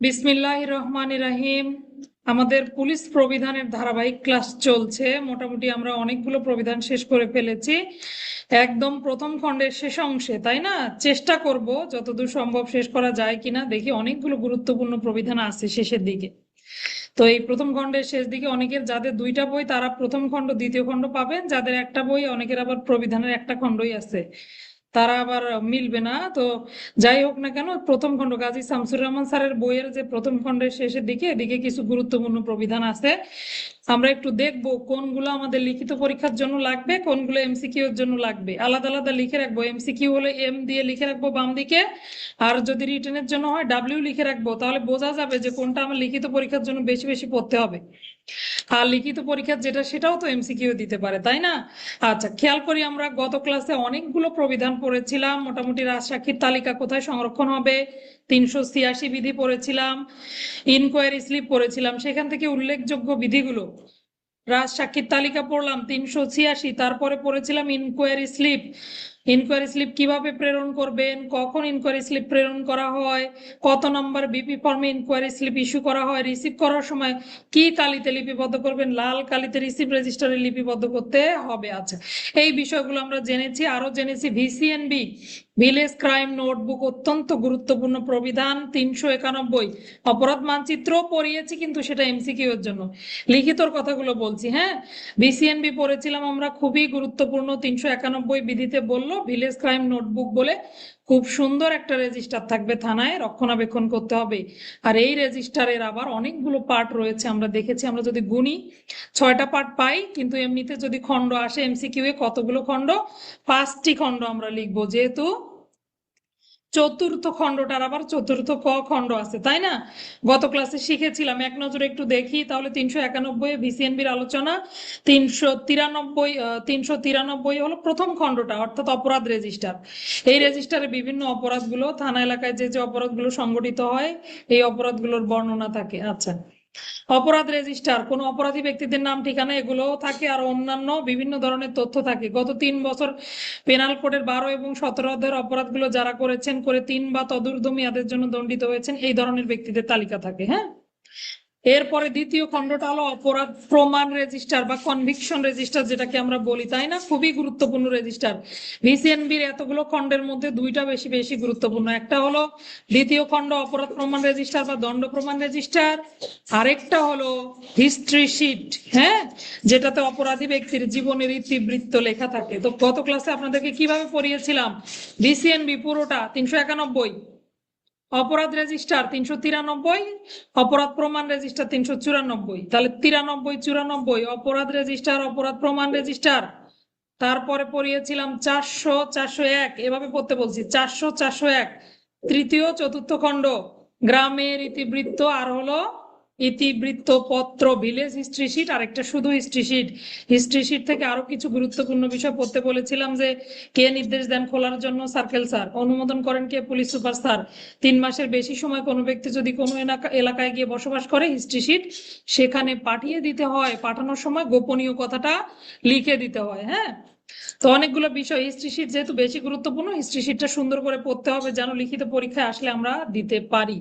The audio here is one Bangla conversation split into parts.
বিসমিল্লাহির রহমানির রহিম। আমাদের পুলিশ প্রবিধানের ধারাবাহিক ক্লাস চলছে। মোটামুটি আমরা অনেকগুলো প্রবিধান শেষ করে ফেলেছি, একদম প্রথম খণ্ডের শেষ অংশে, তাই না? চেষ্টা করব যতদূর সম্ভব শেষ করা যায় কিনা, দেখি। অনেকগুলো গুরুত্বপূর্ণ প্রবিধান আছে শেষের দিকে। তো এই প্রথম খণ্ডের শেষ দিকে অনেকের, যাদের দুইটা বই তারা প্রথম খণ্ড দ্বিতীয় খণ্ড পাবেন, যাদের একটা বই, অনেকের আবার প্রবিধানের একটা খণ্ডই আছে, তারা আবার মিলবে না। তো যাই হোক না কেন, প্রথম খণ্ড গাজী শামসুর রহমান স্যারের বইয়ের যে প্রথম খণ্ডের শেষের দিকে, এদিকে কিছু গুরুত্বপূর্ণ প্রবিধান আছে। আমরা একটু দেখবো কোনগুলো আমাদের লিখিত পরীক্ষার জন্য লাগবে, কোনগুলো এমসিকিউ এর জন্য লাগবে। আলাদা আলাদা লিখে রাখবো। এমসিকিউ হলে এম দিয়ে লিখে রাখবো বাম দিকে, আর যদি রিটেনের জন্য হয় ডাব্লিউ লিখে রাখবো। তাহলে বোঝা যাবে যে কোনটা আমার লিখিত পরীক্ষার জন্য বেশি বেশি পড়তে হবে। আর লিখিত পরীক্ষার যেটা, সেটাও তো এমসিকিউ দিতে পারে, তাই না? আচ্ছা, খেয়াল করি, আমরা গত ক্লাসে অনেকগুলো প্রবিধান পড়েছিলাম। মোটামুটি রাজসাক্ষীর তালিকা কোথায় সংরক্ষণ হবে, 386 বিধি পড়েছিলাম, ইনকোয়ারি স্লিপ পড়েছিলাম। সেখান থেকে উল্লেখযোগ্য বিধিগুলো, রাজসাক্ষীর তালিকা পড়লাম 386, তারপরে পড়েছিলাম ইনকোয়ারি স্লিপ। ইনকোয়ারি স্লিপ কিভাবে প্রেরণ করবেন, কখন ইনকোয়ারি স্লিপ প্রেরণ করা হয়, কত নম্বর বিপি ফর্মে ইনকোয়ারি স্লিপ ইস্যু করা হয়, রিসিভ করার সময় কি কালিতে লিপিবদ্ধ করবেন, লাল কালিতে রিসিভ রেজিস্টারে লিপিবদ্ধ করতে হবে। আচ্ছা, এই বিষয়গুলো আমরা জেনেছি। আরো জেনেছি ভিসিএনবি, ভিলেজ ক্রাইম নোটবুক, অত্যন্ত গুরুত্বপূর্ণ প্রবিধান 391। অপরাধ মানচিত্র পড়িয়েছি, কিন্তু সেটা এমসিকিউ এর জন্য। লিখিতর কথাগুলো বলছি, হ্যাঁ। বিসিএনবি পড়েছিলাম আমরা, খুবই গুরুত্বপূর্ণ। 391 বিধিতে বললো ভিলেজ ক্রাইম নোটবুক বলে খুব সুন্দর একটা রেজিস্টার থাকবে, থানায় রক্ষণাবেক্ষণ করতে হবে। আর এই রেজিস্টারের আবার অনেকগুলো পার্ট রয়েছে, আমরা দেখেছি। আমরা যদি গুনি 6টা পার্ট পাই, কিন্তু এমনিতে যদি খণ্ড আসে এমসিকিউ এ, কতগুলো খণ্ড? 5টি খণ্ড আমরা লিখবো, যেহেতু চতুর্থ খণ্ডটার আবার চতুর্থ ক খণ্ড আছে, তাই না? গত ক্লাসে শিখেছিলাম, এক নজরে একটু দেখি তাহলে। 391 ভিসিএনবির আলোচনা। 393 হলো প্রথম খণ্ডটা, অর্থাৎ অপরাধ রেজিস্টার। এই রেজিস্টারে বিভিন্ন অপরাধগুলো, থানা এলাকায় যে যে অপরাধগুলো সংগঠিত হয়, এই অপরাধগুলোর বর্ণনা থাকে। আচ্ছা, অপরাধ রেজিস্টার, কোন অপরাধী ব্যক্তিদের নাম, ঠিকানা, এগুলো থাকে, আর অন্যান্য বিভিন্ন ধরনের তথ্য থাকে। গত 3 বছর পেনাল কোডের 12 এবং 17 অধ্যায়ের অপরাধগুলো যারা করেছেন, করে 3 বা তদূর্ধ্ব মেয়াদের জন্য দণ্ডিত হয়েছেন, এই ধরনের ব্যক্তিদের তালিকা থাকে, হ্যাঁ। এরপরে দ্বিতীয় খণ্ডটা হলো অপরাধ প্রমাণ রেজিস্টার বা কনভিকশন রেজিস্টার, যেটাকে আমরা বলি, তাই না? খুবই গুরুত্বপূর্ণ রেজিস্টার। ভিসিএনবির এতগুলো খণ্ডের মধ্যে দুইটা বেশি বেশি গুরুত্বপূর্ণ। একটা হলো দ্বিতীয় খণ্ড অপরাধ প্রমাণ রেজিস্টার বা দণ্ড প্রমাণ রেজিস্টার, আরেকটা হলো হিস্ট্রি শিট, হ্যাঁ, যেটাতে অপরাধী ব্যক্তির জীবনের ইতিবৃত্ত লেখা থাকে। তো গত ক্লাসে আপনাদেরকে কিভাবে পড়িয়েছিলাম? ভিসিএনবি পুরোটা 391, অপরাধ রেজিস্টার 393, অপরাধ প্রমাণ রেজিস্টার 394। তাহলে 93, 94 অপরাধ রেজিস্টার, অপরাধ প্রমাণ রেজিস্টার। তারপরে পড়িয়েছিলাম 400, 401, এভাবে পড়তে বলছি, 400, 401 তৃতীয় চতুর্থ খণ্ড, গ্রামের ইতিবৃত্ত, আর হলো ইতিবৃত্ত পত্র, ভিলেজ হিস্ট্রি শিট, আর একটা শুধু হিস্ট্রি শিট। হিস্ট্রি শিট থেকে আরো কিছু গুরুত্বপূর্ণ বিষয় পড়তে বলেছিলাম, যে কে নির্দেশ দেন খোলার জন্য? Circle sir. অনুমোদন করেন কে? Police super sir. 3 মাসের বেশি সময় কোনো ব্যক্তি যদি কোনো এলাকায় গিয়ে বসবাস করে, হিস্ট্রি শিট সেখানে পাঠিয়ে দিতে হয়। পাঠানোর সময় গোপনীয় কথাটা লিখে দিতে হয়, হ্যাঁ। তো অনেকগুলো বিষয়, হিস্ট্রি শিট যেহেতু বেশি গুরুত্বপূর্ণ, হিস্ট্রি শিটটা সুন্দর করে পড়তে হবে, যেন লিখিত পরীক্ষায় আসলে আমরা দিতে পারি।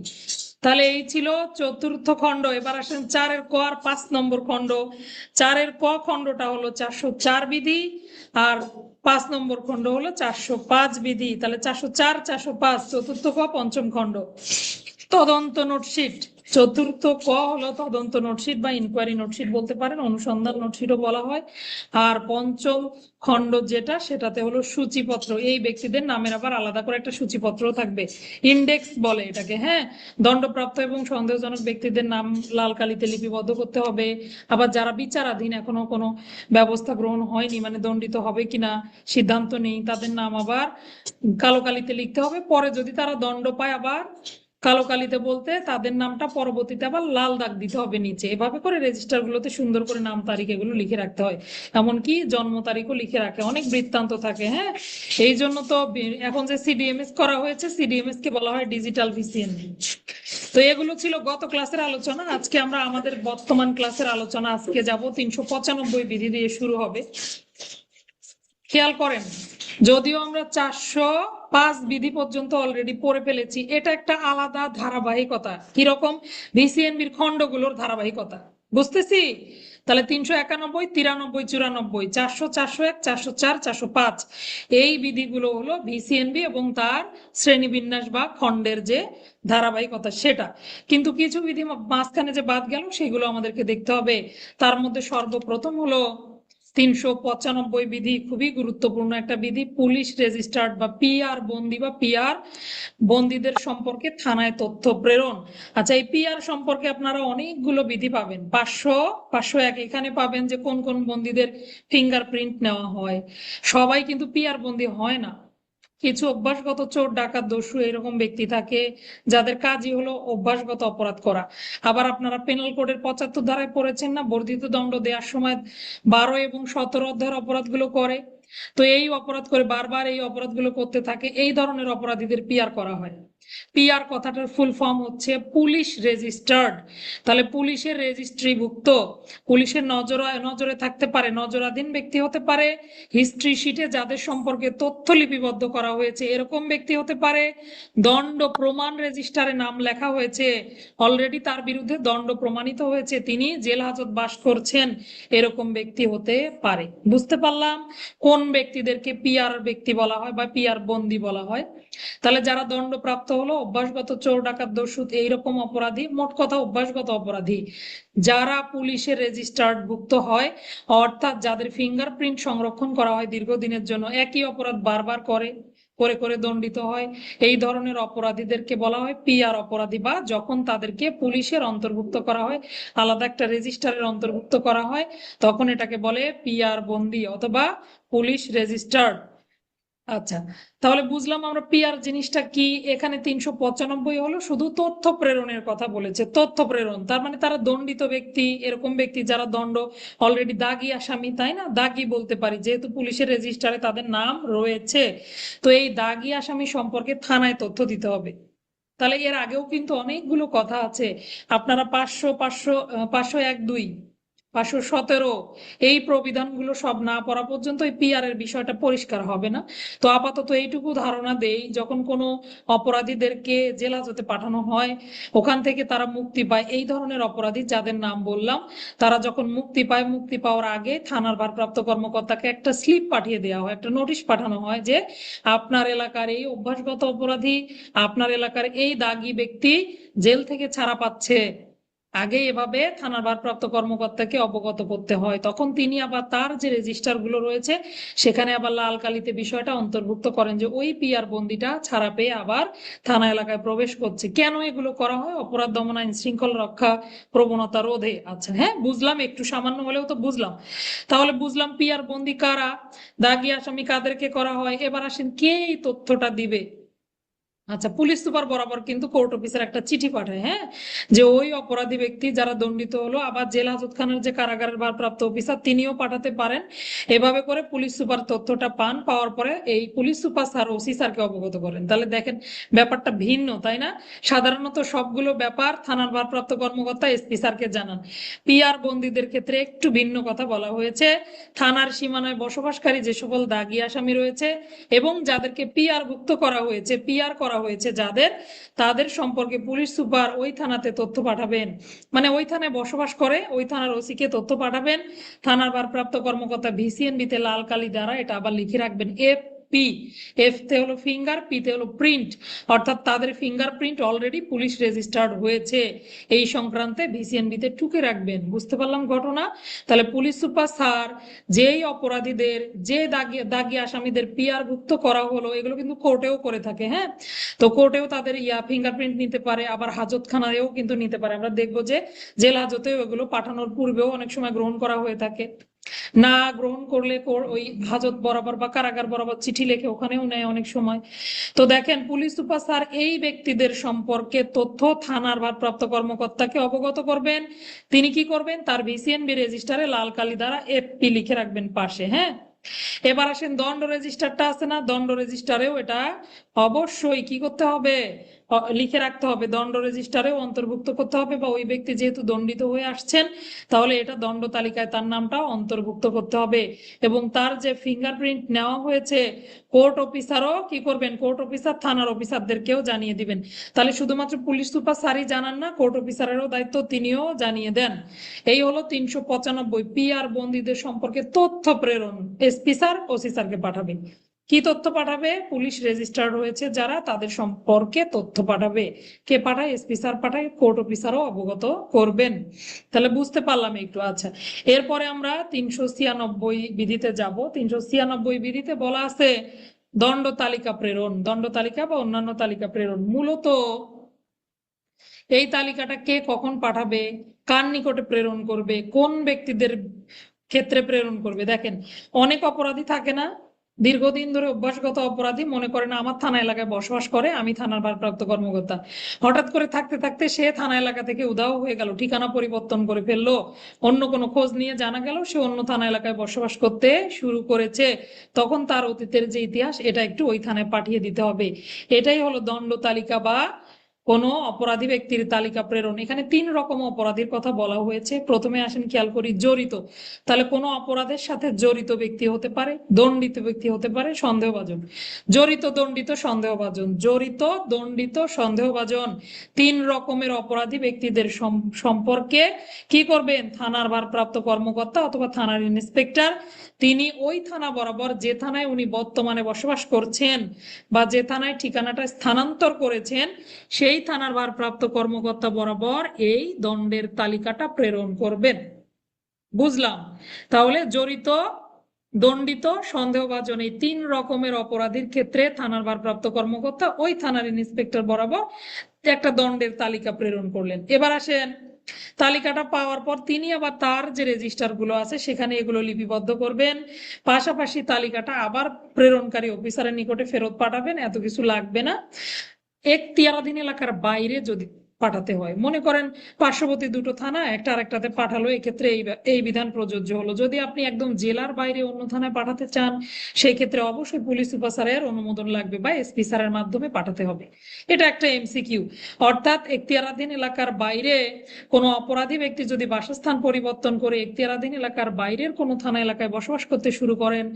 তাহলে এই ছিল চতুর্থ খণ্ড। এবার আসেন 4-এর ক আর 5 নম্বর খণ্ড। 4-এর ক খণ্ডটা হলো 404 বিধি, আর 5 নম্বর খণ্ড হলো 405 বিধি। তাহলে 404, 405, চতুর্থ ক, পঞ্চম খণ্ড। তদন্ত নোটশিট, চতুর্থ ক হলো তদন্ত নোটশিট বা ইনকোয়ারি নোটশিট বলতে পারেন, অনুসন্ধান নোটশিটও বলা হয়। আর পঞ্চম খণ্ড যেটা, সেটাতে হলো সূচিপত্র। এই ব্যক্তিদের নামের আবার আলাদা করে একটা সূচিপত্র থাকবে, ইন্ডেক্স বলে এটাকে, হ্যাঁ। দণ্ডপ্রাপ্ত এবং সন্দেহজনক ব্যক্তিদের নাম লাল কালিতে লিপিবদ্ধ করতে হবে। আবার যারা বিচারাধীন, এখনো কোনো ব্যবস্থা গ্রহণ হয়নি, মানে দণ্ডিত হবে কিনা সিদ্ধান্ত নেই, তাদের নাম আবার কালো কালিতে লিখতে হবে। পরে যদি তারা দণ্ড পায়, আবার কালো কালিতে বলতে তাদের নামটা পরবর্তীতে আবার লাল দাগ দিতে হবে নিচে। এভাবে করে রেজিস্টার গুলোতে সুন্দর করে নাম তারিখ এগুলো লিখে রাখতে হয়। এমনকি জন্ম তারিখও লিখে রাখে, অনেক বৃত্তান্ত থাকে, হ্যাঁ। এই জন্য তো এখন যে সিডিএমএস করা হয়েছে, সিডিএমএস কে বলা হয় ডিজিটাল ভিসিএনবি। তো এগুলো ছিল গত ক্লাসের আলোচনা। আজকে আমরা আমাদের বর্তমান ক্লাসের আলোচনা আজকে যাব 395 বিধি দিয়ে শুরু হবে। খেয়াল করেন, যদিও আমরা 405 বিধি পর্যন্ত অলরেডি পড়ে ফেলেছি, এটা একটা আলাদা ধারাবাহিকতা, কিরকম? ভিসিএনবির খণ্ডগুলোর ধারাবাহিকতা, বুঝতেছি? তাহলে 391, 93, 94, 400, 401, 404, 405 এই বিধিগুলো হলো ভিসিএনবি এবং তার শ্রেণীবিন্যাস বা খণ্ডের যে ধারাবাহিকতা সেটা। কিন্তু কিছু বিধি মাঝখানে যে বাদ গেল সেগুলো আমাদেরকে দেখতে হবে। তার মধ্যে সর্বপ্রথম হলো 395 বিধি, খুবই গুরুত্বপূর্ণ একটা বিধি, পুলিশ রেজিস্টার্ড বা পিআর বন্দি বা পিআর বন্দীদের সম্পর্কে থানায় তথ্য প্রেরণ। আচ্ছা, এই পিআর সম্পর্কে আপনারা অনেকগুলো বিধি পাবেন। 501 এখানে পাবেন যে কোন কোন বন্দীদের ফিঙ্গারপ্রিন্ট নেওয়া হয়। সবাই কিন্তু পিআর বন্দি হয় না, কিছু অভ্যাসগত চোর ডাকাত দস্যু এরকম ব্যক্তি থাকে যাদের কাজই হলো অভ্যাসগত অপরাধ করা। আবার আপনারা পেনাল কোডের 75 ধারায় পড়েছেন না, বর্ধিত দণ্ড দেওয়ার সময় 12 এবং 17 অধ্যায়ের অপরাধগুলো করে। তো এই অপরাধ করে বারবার এই অপরাধগুলো করতে থাকে, এই ধরনের অপরাধীদের পিআর করা হয়। পিআর কথাটার ফুল ফর্ম হচ্ছে পুলিশ রেজিস্টার্ড। তাহলে পুলিশের রেজিস্ট্রিভুক্ত, পুলিশের নজরে থাকতে পারে, নজরাধীন ব্যক্তি হতে পারে, হিস্ট্রি শিটে যাদের সম্পর্কে তথ্য লিপিবদ্ধ করা হয়েছে এরকম ব্যক্তি হতে পারে, দণ্ড প্রমাণ রেজিস্টারে নাম লেখা হয়েছে, অলরেডি তার বিরুদ্ধে দণ্ড প্রমাণিত হয়েছে, তিনি জেল হাজত বাস করছেন, এরকম ব্যক্তি হতে পারে। বুঝতে পারলাম কোন ব্যক্তিদেরকে পিআর ব্যক্তি বলা হয় বা পিআর বন্দি বলা হয়। তাহলে যারা দণ্ডপ্রাপ্ত হলো অভ্যাসগত চোর ডাকাত দস্যু এইরকম অপরাধী, মোট কথা অভ্যাসগত অপরাধী যারা পুলিশের রেজিস্টার্ড ভুক্ত হয়, অর্থাৎ যাদের ফিঙ্গারপ্রিন্ট সংরক্ষণ করা হয় দীর্ঘদিনের জন্য, একই অপরাধ বারবার করে করে করে দণ্ডিত হয়, এই ধরনের অপরাধীদেরকে বলা হয় পিআর অপরাধী। বা যখন তাদেরকে পুলিশের অন্তর্ভুক্ত করা হয়, আলাদা একটা রেজিস্টারের অন্তর্ভুক্ত করা হয়, তখন এটাকে বলে পিআর বন্দি অথবা পুলিশ রেজিস্টার্ড। আচ্ছা, তাহলে বুঝলাম আমরা পিআর জিনিসটা কি। এখানে 395 হলো শুধু তথ্য প্রেরণের কথা বলেছে, তথ্য প্রেরণ তার মানে তারা দণ্ডিত ব্যক্তি, এরকম ব্যক্তি যারা দণ্ড অলরেডি দাগি আসামি, তাই না? দাগি বলতে পারি যেহেতু পুলিশের রেজিস্টারে তাদের নাম রয়েছে। তো এই দাগি আসামি সম্পর্কে থানায় তথ্য দিতে হবে। তাহলে এর আগেও কিন্তু অনেকগুলো কথা আছে, আপনারা 501(2), 517 এই প্রবিধানগুলো সব না পড়া পর্যন্ত এই পিআর এর বিষয়টা পরিষ্কার হবে না। তো আপাতত এইটুকু ধারণা দেই, যখন কোনো অপরাধীদেরকে জেল হাজতে পাঠানো হয়, ওখান থেকে তারা মুক্তি পায়, এই ধরনের অপরাধী যাদের নাম বললাম, তারা যখন মুক্তি পায়, মুক্তি পাওয়ার আগে থানার ভারপ্রাপ্ত কর্মকর্তাকে একটা স্লিপ পাঠিয়ে দেওয়া হয়, একটা নোটিশ পাঠানো হয় যে আপনার এলাকার এই অভ্যাসগত অপরাধী, আপনার এলাকার এই দাগী ব্যক্তি জেল থেকে ছাড়া পাচ্ছে। আগে এভাবে থানার ভারপ্রাপ্ত কর্মকর্তাকে অবগত করতে হয়, তখন তিনি আবার তার যে রেজিস্টার গুলো রয়েছে সেখানে আবার লাল কালিতে বিষয়টা অন্তর্ভুক্ত করেন যে ওই পিআর বন্দিটা ছাড়া পেয়ে আবার থানা এলাকায় প্রবেশ করছে। কেন এগুলো করা হয়? অপরাধ দমন, আইন শৃঙ্খলা রক্ষা, প্রবণতা রোধে। আচ্ছা, হ্যাঁ বুঝলাম, একটু সামান্য হলেও তো বুঝলাম। তাহলে বুঝলাম পিআর বন্দি কারা, দাগী আসামি কাদেরকে করা হয়। এবার আসেন কে এই তথ্যটা দিবে। আচ্ছা, পুলিশ সুপার বরাবর কিন্তু কোর্ট অফিসার একটা চিঠি পাঠায়, হ্যাঁ, যে ওই অপরাধী ব্যক্তি যারা দণ্ডিত হলো, আবার জেল হাজতখানার যে কারাগারের ভারপ্রাপ্ত অফিসার তিনিও পাঠাতে পারেন। এভাবে করে পুলিশ সুপার তথ্যটা পান, পাওয়ার পরে এই পুলিশ সুপার স্যার ওসি স্যারকে অবগত করেন। তাহলে দেখেন ব্যাপারটা ভিন্ন, তাই না? সাধারণত সবগুলো ব্যাপার থানার ভারপ্রাপ্ত কর্মকর্তা এসপি স্যারকে জানান। পিআর বন্দীদের ক্ষেত্রে একটু ভিন্ন কথা বলা হয়েছে। থানার সীমানায় বসবাসকারী যে সকল দাগী আসামি রয়েছে এবং যাদেরকে পিআর ভুক্ত করা হয়েছে, পিআর করা হয়েছে যাদের, তাদের সম্পর্কে পুলিশ সুপার ওই থানাতে তথ্য পাঠাবেন, মানে ওই থানায় বসবাস করে ওই থানার ওসিকে তথ্য পাঠাবেন। থানার ভারপ্রাপ্ত কর্মকর্তা ভিসিএনবিতে লাল কালি দ্বারা এটা আবার লিখে রাখবেন এফ পি। এফ তে হলো ফিঙ্গার, পি তে হলো প্রিন্ট, অর্থাৎ তাদের ফিঙ্গারপ্রিন্ট অলরেডি পুলিশ রেজিস্টার্ড হয়েছে, এই সংক্রান্তে ভিসিএনবিতে টুকে রাখবেন। বুঝতে পারলাম ঘটনা। তাহলে পুলিশ সুপার স্যার যেই অপরাধীদের, যে দাগি দাগি আসামিদের পিআর ভুক্ত করা হলো, এগুলো কিন্তু কোর্টেও করে থাকে, হ্যাঁ। তো কোর্টেও তাদের ফিঙ্গারপ্রিন্ট নিতে পারে, আবার হাজতখানায়ও কিন্তু নিতে পারে। আমরা দেখবো যে জেল হাজতেও এগুলো পাঠানোর পূর্বেও অনেক সময় গ্রহণ করা হয়ে থাকে। না গ্রহণ করলে ওই হাজত বরাবর বা কারাগার বরাবর চিঠি লিখে ওখানেও নেয় অনেক সময়। তো দেখেন পুলিশ সুপার স্যার এই ব্যক্তিদের সম্পর্কে তথ্য থানার ভারপ্রাপ্ত কর্মকর্তাকে অবগত করবেন। তিনি কি করবেন? তার ভিসিএনবি রেজিস্টারে লাল কালি দ্বারা এফপি লিখে রাখবেন পাশে, হ্যাঁ। এবার আসেন দণ্ড রেজিস্টারটা আছে না, দণ্ড রেজিস্টারেও এটা অবশ্যই কি করতে হবে? লিখে রাখতে হবে, দণ্ড রেজিস্টারেও অন্তর্ভুক্ত করতে হবে, বা ওই ব্যক্তি যেহেতু দণ্ডিত হয়ে আসছেন তাহলে এটা দণ্ড তালিকায় তার নামটা অন্তর্ভুক্ত করতে হবে। এবং তার যে ফিঙ্গারপ্রিন্ট নেওয়া হয়েছে কোর্ট অফিসারও কি করবেন, কোর্ট অফিসার থানার অফিসারদেরকেও জানিয়ে দিবেন। তাহলে শুধুমাত্র পুলিশ সুপার স্যারই জানান না, কোর্ট অফিসারেরও দায়িত্ব, তিনিও জানিয়ে দেন। এই হলো 395 পিআর বন্দীদের সম্পর্কে তথ্য প্রেরণ। এসপি স্যার ওসি স্যারকে পাঠাবেন। কি তথ্য পাঠাবে? পুলিশ রেজিস্টার রয়েছে যারা, তাদের সম্পর্কে তথ্য পাঠাবে। কে পাঠায়? এসপি স্যার পাঠায়, কোর্ট অফিসারও অবগত করবেন। তাহলে বুঝতে পারলাম একটু। আচ্ছা, এরপরে আমরা 396 বিধিতে যাব। 396 বিধিতে বলা আছে দণ্ড তালিকা প্রেরণ, দণ্ড তালিকা বা অন্যান্য তালিকা প্রেরণ। মূলত এই তালিকাটা কে কখন পাঠাবে, কার নিকটে প্রেরণ করবে, কোন ব্যক্তিদের ক্ষেত্রে প্রেরণ করবে। দেখেন, অনেক অপরাধী থাকে না, দীর্ঘদিন ধরে অভ্যাসগত অপরাধী, মনে করেন আমার থানা এলাকায় বসবাস করে, আমি থানার ভারপ্রাপ্ত কর্মকর্তা, হঠাৎ করে থাকতে থাকতে সে থানা এলাকা থেকে উধাও হয়ে গেল, ঠিকানা পরিবর্তন করে ফেললো, অন্য কোনো খোঁজ নিয়ে জানা গেল সে অন্য থানা এলাকায় বসবাস করতে শুরু করেছে। তখন তার অতীতের যে ইতিহাস এটা একটু ওই থানায় পাঠিয়ে দিতে হবে। এটাই হলো দণ্ড তালিকা বা কোনো অপরাধী ব্যক্তির তালিকা প্রেরণ। এখানে 3 রকম অপরাধীর কথা বলা হয়েছে। প্রথমে আসেন, খেয়াল করি, জড়িত। তাহলে কোনো অপরাধের সাথে জড়িত ব্যক্তি হতে পারে, দণ্ডিত ব্যক্তি হতে পারে, সন্দেহভাজন। জড়িত, দণ্ডিত, সন্দেহভাজন। জড়িত, দণ্ডিত, সন্দেহভাজন 3 রকমের অপরাধী ব্যক্তিদের সম্পর্কে কি করবেন? থানার ভারপ্রাপ্ত কর্মকর্তা অথবা থানার ইন্সপেক্টর, তিনি ওই থানা বরাবর, যে থানায় উনি বর্তমানে বসবাস করছেন বা যে থানায় ঠিকানাটা স্থানান্তর করেছেন, সেই থানার ভারপ্রাপ্ত কর্মকর্তা বরাবর এই দণ্ডের তালিকাটা প্রেরণ করবেন। বুঝলাম? তাহলে জড়িত, দণ্ডিত, সন্দেহভাজন এই 3 রকমের অপরাধীর ক্ষেত্রে থানার ভারপ্রাপ্ত কর্মকর্তা ওই থানার ইন্সপেক্টর বরাবর একটা দণ্ডের তালিকা প্রেরণ করলেন। এবার আসেন, তালিকাটা পাওয়ার পর তিনি আবার তার যে রেজিস্টার গুলো আছে সেখানে এগুলো লিপিবদ্ধ করবেন। পাশাপাশি তালিকাটা আবার প্রেরণকারী অফিসারের নিকটে ফেরত পাঠাবেন। এত কিছু লাগবে না। এখতিয়ারাধীন এলাকার বাইরে যদি পাঠাতে হয়, মনে করেন পার্শ্ববর্তী দুটো থানা একটা আরেকটাতে পাঠালো, এক্ষেত্রে এই বিধান প্রযোজ্য হলো। যদি আপনি একদম জেলার বাইরে অন্য থানায় পাঠাতে চান, সেই ক্ষেত্রে অবশ্যই পুলিশ সুপার স্যারের অনুমোদন লাগবে বা এসপি স্যারের মাধ্যমে পাঠাতে হবে। এটা একটা এমসিকিউ। অর্থাৎ এখতিয়ারাধীন এলাকার বাইরে কোনো অপরাধী ব্যক্তি যদি বাসস্থান পরিবর্তন করে এখতিয়ারাধীন এলাকার বাইরের কোনো থানা এলাকায় বসবাস করতে শুরু করেন,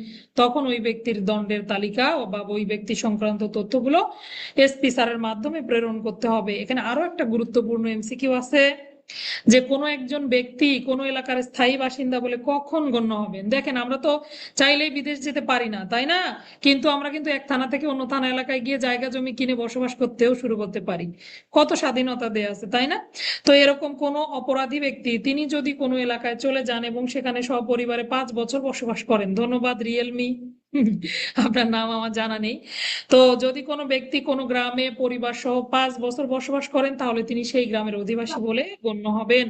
তখন ওই ব্যক্তির দণ্ডের তালিকা বা ওই ব্যক্তি সংক্রান্ত তথ্যগুলো এসপি স্যারের মাধ্যমে প্রেরণ করতে হবে। এখানে আরো একটা গুরুত্বপূর্ণ এমসিকিউ আছে, যে কোনো একজন ব্যক্তি কোনো এলাকার স্থায়ী বাসিন্দা বলে কখন গণ্য হবেন। দেখেন, আমরা তো চাইলেই বিদেশ যেতে পারি না, তাই না? কিন্তু আমরা কিন্তু এক থানা থেকে অন্য থানা এলাকায় গিয়ে জায়গা জমি কিনে বসবাস করতেও শুরু করতে পারি। কত স্বাধীনতা দেয়া আছে, তাই না? তো এরকম কোনো অপরাধী ব্যক্তি তিনি যদি কোনো এলাকায় চলে যান এবং সেখানে সপরিবারে 5 বছর বসবাস করেন, ধন্যবাদ রিয়েলমি, আপনার নাম আমার জানা নেই। তো যদি কোনো ব্যক্তি কোনো গ্রামে পরিবার সহ 5 বছর বসবাস করেন, তাহলে তিনি সেই গ্রামের অধিবাসী বলে গণ্য হবেন।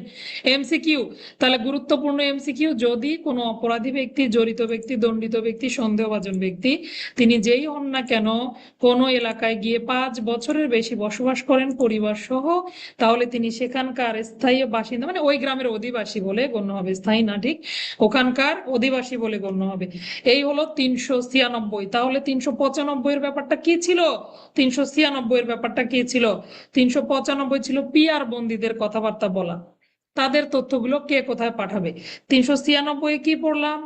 এমসিকিউ, তাহলে গুরুত্বপূর্ণ এমসিকিউ, যদি কোনো অপরাধী ব্যক্তি, জড়িত ব্যক্তি, দণ্ডিত ব্যক্তি, সন্দেহভাজন ব্যক্তি, তিনি যেই হন না কেন, কোনো এলাকায় গিয়ে 5 বছরের বেশি বসবাস করেন পরিবার সহ, তাহলে তিনি সেখানকার স্থায়ী বাসিন্দা, মানে ওই গ্রামের অধিবাসী বলে গণ্য হবে। স্থায়ী না, ঠিক ওখানকার অধিবাসী বলে গণ্য হবে। এই হলো 396। তাহলে 395 এর ব্যাপারটা কি ছিল, 396 এর ব্যাপারটা কি ছিল? 395 ছিল পিআর বন্দীদের কথাবার্তা বলা, তাদের তথ্যগুলো কে কোথায় পাঠাবে। 396 কি পড়লাম?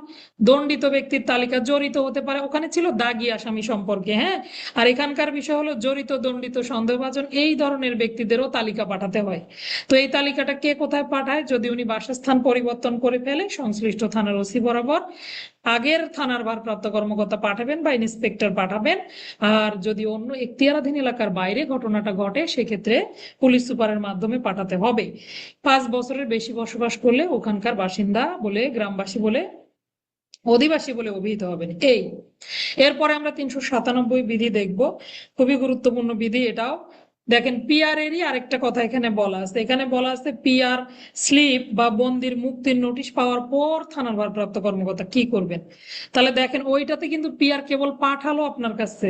দণ্ডিত ব্যক্তির তালিকা, জড়িত হতে পারে, ওখানে ছিল দাগী আসামি সম্পর্কে, হ্যাঁ। আর এখানকার বিষয় হলো জড়িত, দণ্ডিত, সন্দেহভাজন এই ধরনের ব্যক্তিদেরও তালিকা পাঠাতে হয়। তো এই তালিকাটা কে কোথায় পাঠায়? যদি উনি বাসস্থান পরিবর্তন করে ফেলে, সংশ্লিষ্ট থানার ওসি বরাবর আগের থানার ভারপ্রাপ্ত কর্মকর্তা পাঠাবেন বা ইন্সপেক্টর পাঠাবেন। আর যদি অন্য এখতিয়ারাধীন এলাকার বাইরে ঘটনাটা ঘটে, সেক্ষেত্রে পুলিশ সুপারের মাধ্যমে পাঠাতে হবে। 5 বছরের বেশি বসবাস করলে ওখানকার বাসিন্দা বলে, গ্রামবাসী বলে, অধিবাসী বলে অভিহিত হবেন। এই এরপরে আমরা 397 বিধি দেখব, খুবই গুরুত্বপূর্ণ বিধি এটাও। দেখেন, পিআর এরই আরেকটা কথা এখানে বলা আছে। এখানে বলা আছে পিআর স্লিপ বা বন্দির মুক্তির নোটিশ পাওয়ার পর থানার ভারপ্রাপ্ত কর্মকর্তা কি করবেন। তাহলে দেখেন, ওইটাতে কিন্তু পিআর কেবল পাঠালো আপনার কাছে,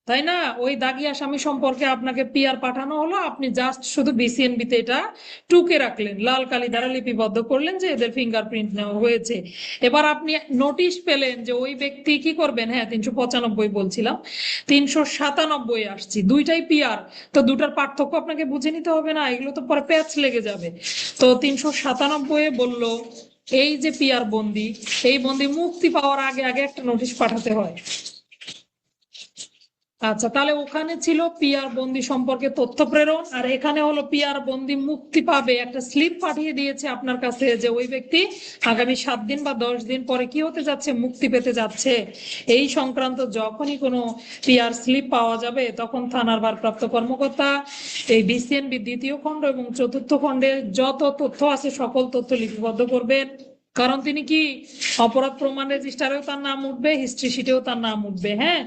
তাই না? ওই দাগি আসামি সম্পর্কে আপনাকে পিআর পাঠানো হলো, আপনি জাস্ট শুধু বিসিএনবি তে এটা টুকে রাখলেন, লাল কালি দ্বারা লিপিবদ্ধ করলেন যে এদের ফিঙ্গারপ্রিন্ট নেওয়া হয়েছে। এবার আপনি নোটিশ পেলেন যে ওই ব্যক্তি কি করবেন, হ্যাঁ 395 বলছিলাম, 397 আসছি, দুইটাই পিআর। তো দুটার পার্থক্য আপনাকে বুঝে নিতে হবে না? এগুলো তো পরে প্যাচ লেগে যাবে। তো 397 বললো এই যে পিআর বন্দি, এই বন্দি মুক্তি পাওয়ার আগে আগে একটা নোটিশ পাঠাতে হয়। আচ্ছা, তাহলে ওখানে ছিল পিআর বন্দি সম্পর্কে তথ্য প্রেরণ, আর এখানে হলো পিআর বন্দি মুক্তি পাবে একটা স্লিপ পাঠিয়ে দিয়েছে আপনার কাছে যে ওই ব্যক্তি আগামী 7 দিন বা 10 দিন পরে কি হতে যাচ্ছে, মুক্তি পেতে যাচ্ছে। এই সংক্রান্ত যখনই কোনো পিআর স্লিপ পাওয়া যাবে তখন থানার ভারপ্রাপ্ত কর্মকর্তা এই বিসিএনবি দ্বিতীয় খণ্ড এবং চতুর্থ খণ্ডে যত তথ্য আছে সকল তথ্য লিপিবদ্ধ করবেন। কারণ তিনি কি, অপরাধ প্রমাণ রেজিস্টারেও তার নাম উঠবে, হিস্ট্রি শিটেও তার নাম উঠবে। হ্যাঁ,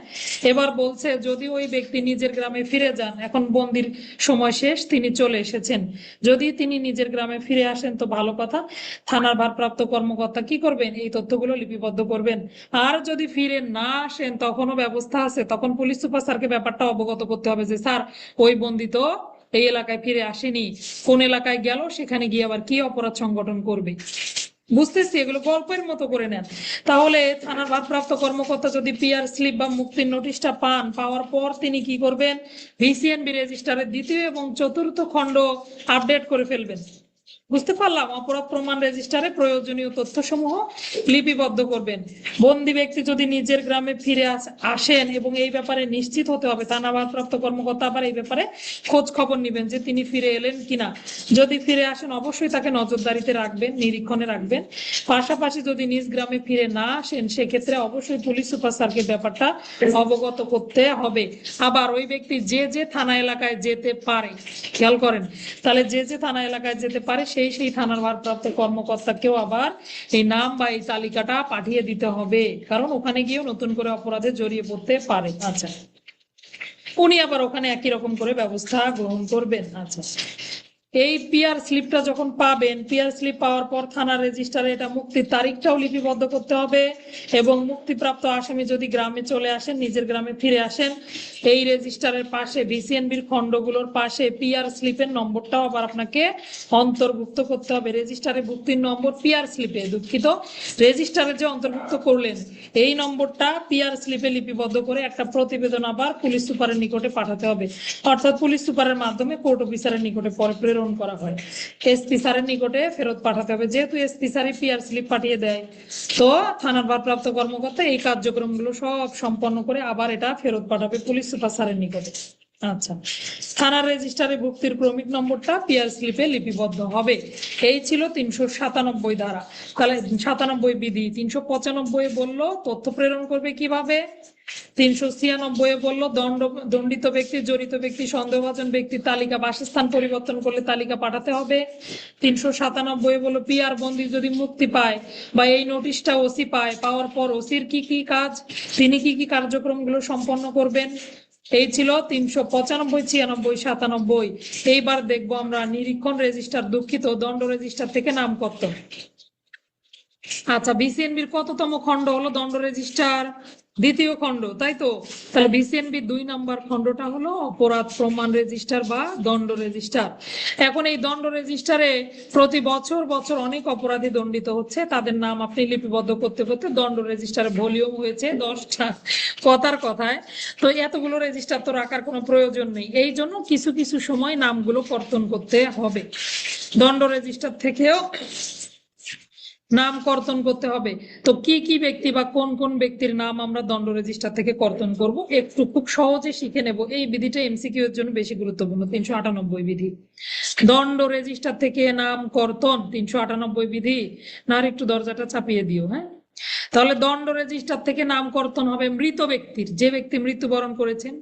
এবার বলছে যদি ওই ব্যক্তি নিজের গ্রামে ফিরে যান, এখন বন্দির সময় শেষ, তিনি চলে এসেছেন, যদি তিনি নিজের গ্রামে ফিরে আসেন তো ভালো কথা, থানার ভারপ্রাপ্ত কর্মকর্তা কি করবেন, এই তথ্যগুলো লিপিবদ্ধ করবেন। আর যদি ফিরে না আসেন তখনও ব্যবস্থা আছে, তখন পুলিশ সুপার স্যারকে ব্যাপারটা অবগত করতে হবে যে স্যার ওই বন্দি তো এই এলাকায় ফিরে আসেনি, কোন এলাকায় গেল, সেখানে গিয়ে আবার কি অপরাধ সংগঠন করবে। বুঝতেছি, এগুলো গল্পের মতো করে নেন। তাহলে থানার ভারপ্রাপ্ত কর্মকর্তা যদি পিআর স্লিপ বা মুক্তির নোটিশটা পান, পাওয়ার পর তিনি কি করবেন, ভিসিএনবি রেজিস্টারের দ্বিতীয় এবং চতুর্থ খণ্ড আপডেট করে ফেলবেন। বুঝতে পারলাম? অপরাধ প্রমাণ রেজিস্টারে প্রয়োজনীয় তথ্যসমূহ লিপিবদ্ধ করবেন। বন্দী ব্যক্তি যদি নিজের গ্রামে ফিরে আসেন এবং এই ব্যাপারে নিশ্চিত হতে হবে, থানা ভারপ্রাপ্ত কর্মকর্তা আবার এই ব্যাপারে খোঁজ খবর নিবেন যে তিনি ফিরে এলেন কিনা। যদি ফিরে আসেন অবশ্যই তাকে নজরদারিতে রাখবেন, নিরীক্ষণে রাখবেন। পাশাপাশি যদি নিজ গ্রামে ফিরে না আসেন সেক্ষেত্রে অবশ্যই পুলিশ সুপার স্যারকে ব্যাপারটা অবগত করতে হবে। আবার ওই ব্যক্তি যে যে থানা এলাকায় যেতে পারে, খেয়াল করেন, তাহলে যে যে থানা এলাকায় যেতে পারে সেই থানার ভারপ্রাপ্ত কর্মকর্তাকেও আবার এই নাম বা এই তালিকাটা পাঠিয়ে দিতে হবে, কারণ ওখানে গিয়েও নতুন করে অপরাধে জড়িয়ে পড়তে পারে। আচ্ছা, উনি আবার ওখানে একই রকম করে ব্যবস্থা গ্রহণ করবেন। আচ্ছা, এই পিআর স্লিপটা যখন পাবেন, পিআর স্লিপ পাওয়ার পর থানার রেজিস্টারে এটা মুক্তির তারিখটাও লিপিবদ্ধ করতে হবে, এবং মুক্তিপ্রাপ্ত আসামি যদি গ্রামে চলে আসেন, নিজের গ্রামে ফিরে আসেন, এই রেজিস্টারের পাশে বিসিএনবির খণ্ডগুলোর পাশে পিআর স্লিপের নম্বরটাও আবার আপনাকে অন্তর্ভুক্ত করতে হবে। রেজিস্টারে ভুক্তির নম্বর পিআর স্লিপে, দুঃখিত, রেজিস্টারে যে অন্তর্ভুক্ত করলেন এই নম্বরটা পিআর স্লিপে লিপিবদ্ধ করে একটা প্রতিবেদন আবার পুলিশ সুপারের নিকটে পাঠাতে হবে, অর্থাৎ পুলিশ সুপারের মাধ্যমে কোর্ট অফিসারের নিকটে পরে প্রেরণ করা হয়, এসপি স্যারের নিকটে ফেরত পাঠাতে হবে। যেহেতু এসপি স্যারই পিআর স্লিপ পাঠিয়ে দেয়, তো থানার ভারপ্রাপ্ত কর্মকর্তা এই কার্যক্রমগুলো সব সম্পন্ন করে আবার এটা ফেরত পাঠাবে পুলিশ সুপার স্যারের নিকটে। আচ্ছা, থানার রেজিস্টারে ভুক্তির ক্রমিক নম্বরটা পিআর স্লিপে লিপিবদ্ধ হবে। এই ছিল 397 ধারা। তাহলে 97 বিধি। 395 বললো তথ্য প্রেরণ করবে কিভাবে, 396 বললো দণ্ডিত ব্যক্তি, জড়িত ব্যক্তি, সন্দেহভাজন ব্যক্তির তালিকা, বাসস্থান পরিবর্তন করলে তালিকা পাঠাতে হবে। 397 বললো পিআর বন্দি যদি মুক্তি পায় বা এই নোটিশটা ওসি পায়, পাওয়ার পর ওসির কি কি কাজ, তিনি কি কি কার্যক্রমগুলো সম্পন্ন করবেন। এই ছিল 395, 96, 97। এইবার দেখবো আমরা নিরীক্ষণ রেজিস্টার, দুঃখিত, দণ্ড রেজিস্টার থেকে নাম কত। আচ্ছা, বিসিএনবির কততম খণ্ড হলো দণ্ড রেজিস্টার, দ্বিতীয় খণ্ড, তাই তো? তাহলে বিসিএনবি 2 নম্বর খণ্ডটা হলো অপরাধ প্রমাণ রেজিস্টার বা দণ্ড রেজিস্টার। এখন এই দণ্ড রেজিস্টারে প্রতি বছর বছর অনেক অপরাধী দণ্ডিত হচ্ছে, তাদের নাম আপনি লিপিবদ্ধ করতে করতে দণ্ড রেজিস্টারে ভলিউম হয়েছে 10টা, কথার কথায়। তো এতগুলো রেজিস্টার তো রাখার কোনো প্রয়োজন নেই, এই জন্য কিছু কিছু সময় নামগুলো কর্তন করতে হবে। দণ্ড রেজিস্টার থেকেও নাম কর্তন করতে হবে। তো কি কি ব্যক্তি বা কোন কোন ব্যক্তির নাম আমরা দণ্ড রেজিস্টার থেকে কর্তন করব, একটু খুব সহজে শিখে নেব। এই বিধিটা এমসিকিউ এর জন্য বেশি গুরুত্বপূর্ণ। 398 বিধি, দণ্ড রেজিস্টার থেকে নাম কর্তন। 398 বিধি, না আর একটু দরজাটা চাপিয়ে দিও, হ্যাঁ। তাহলে দণ্ড রেজিস্টার থেকে নাম কর্তন হবে মৃত ব্যক্তির, যে ব্যক্তি মৃত্যুবরণ করেছেন,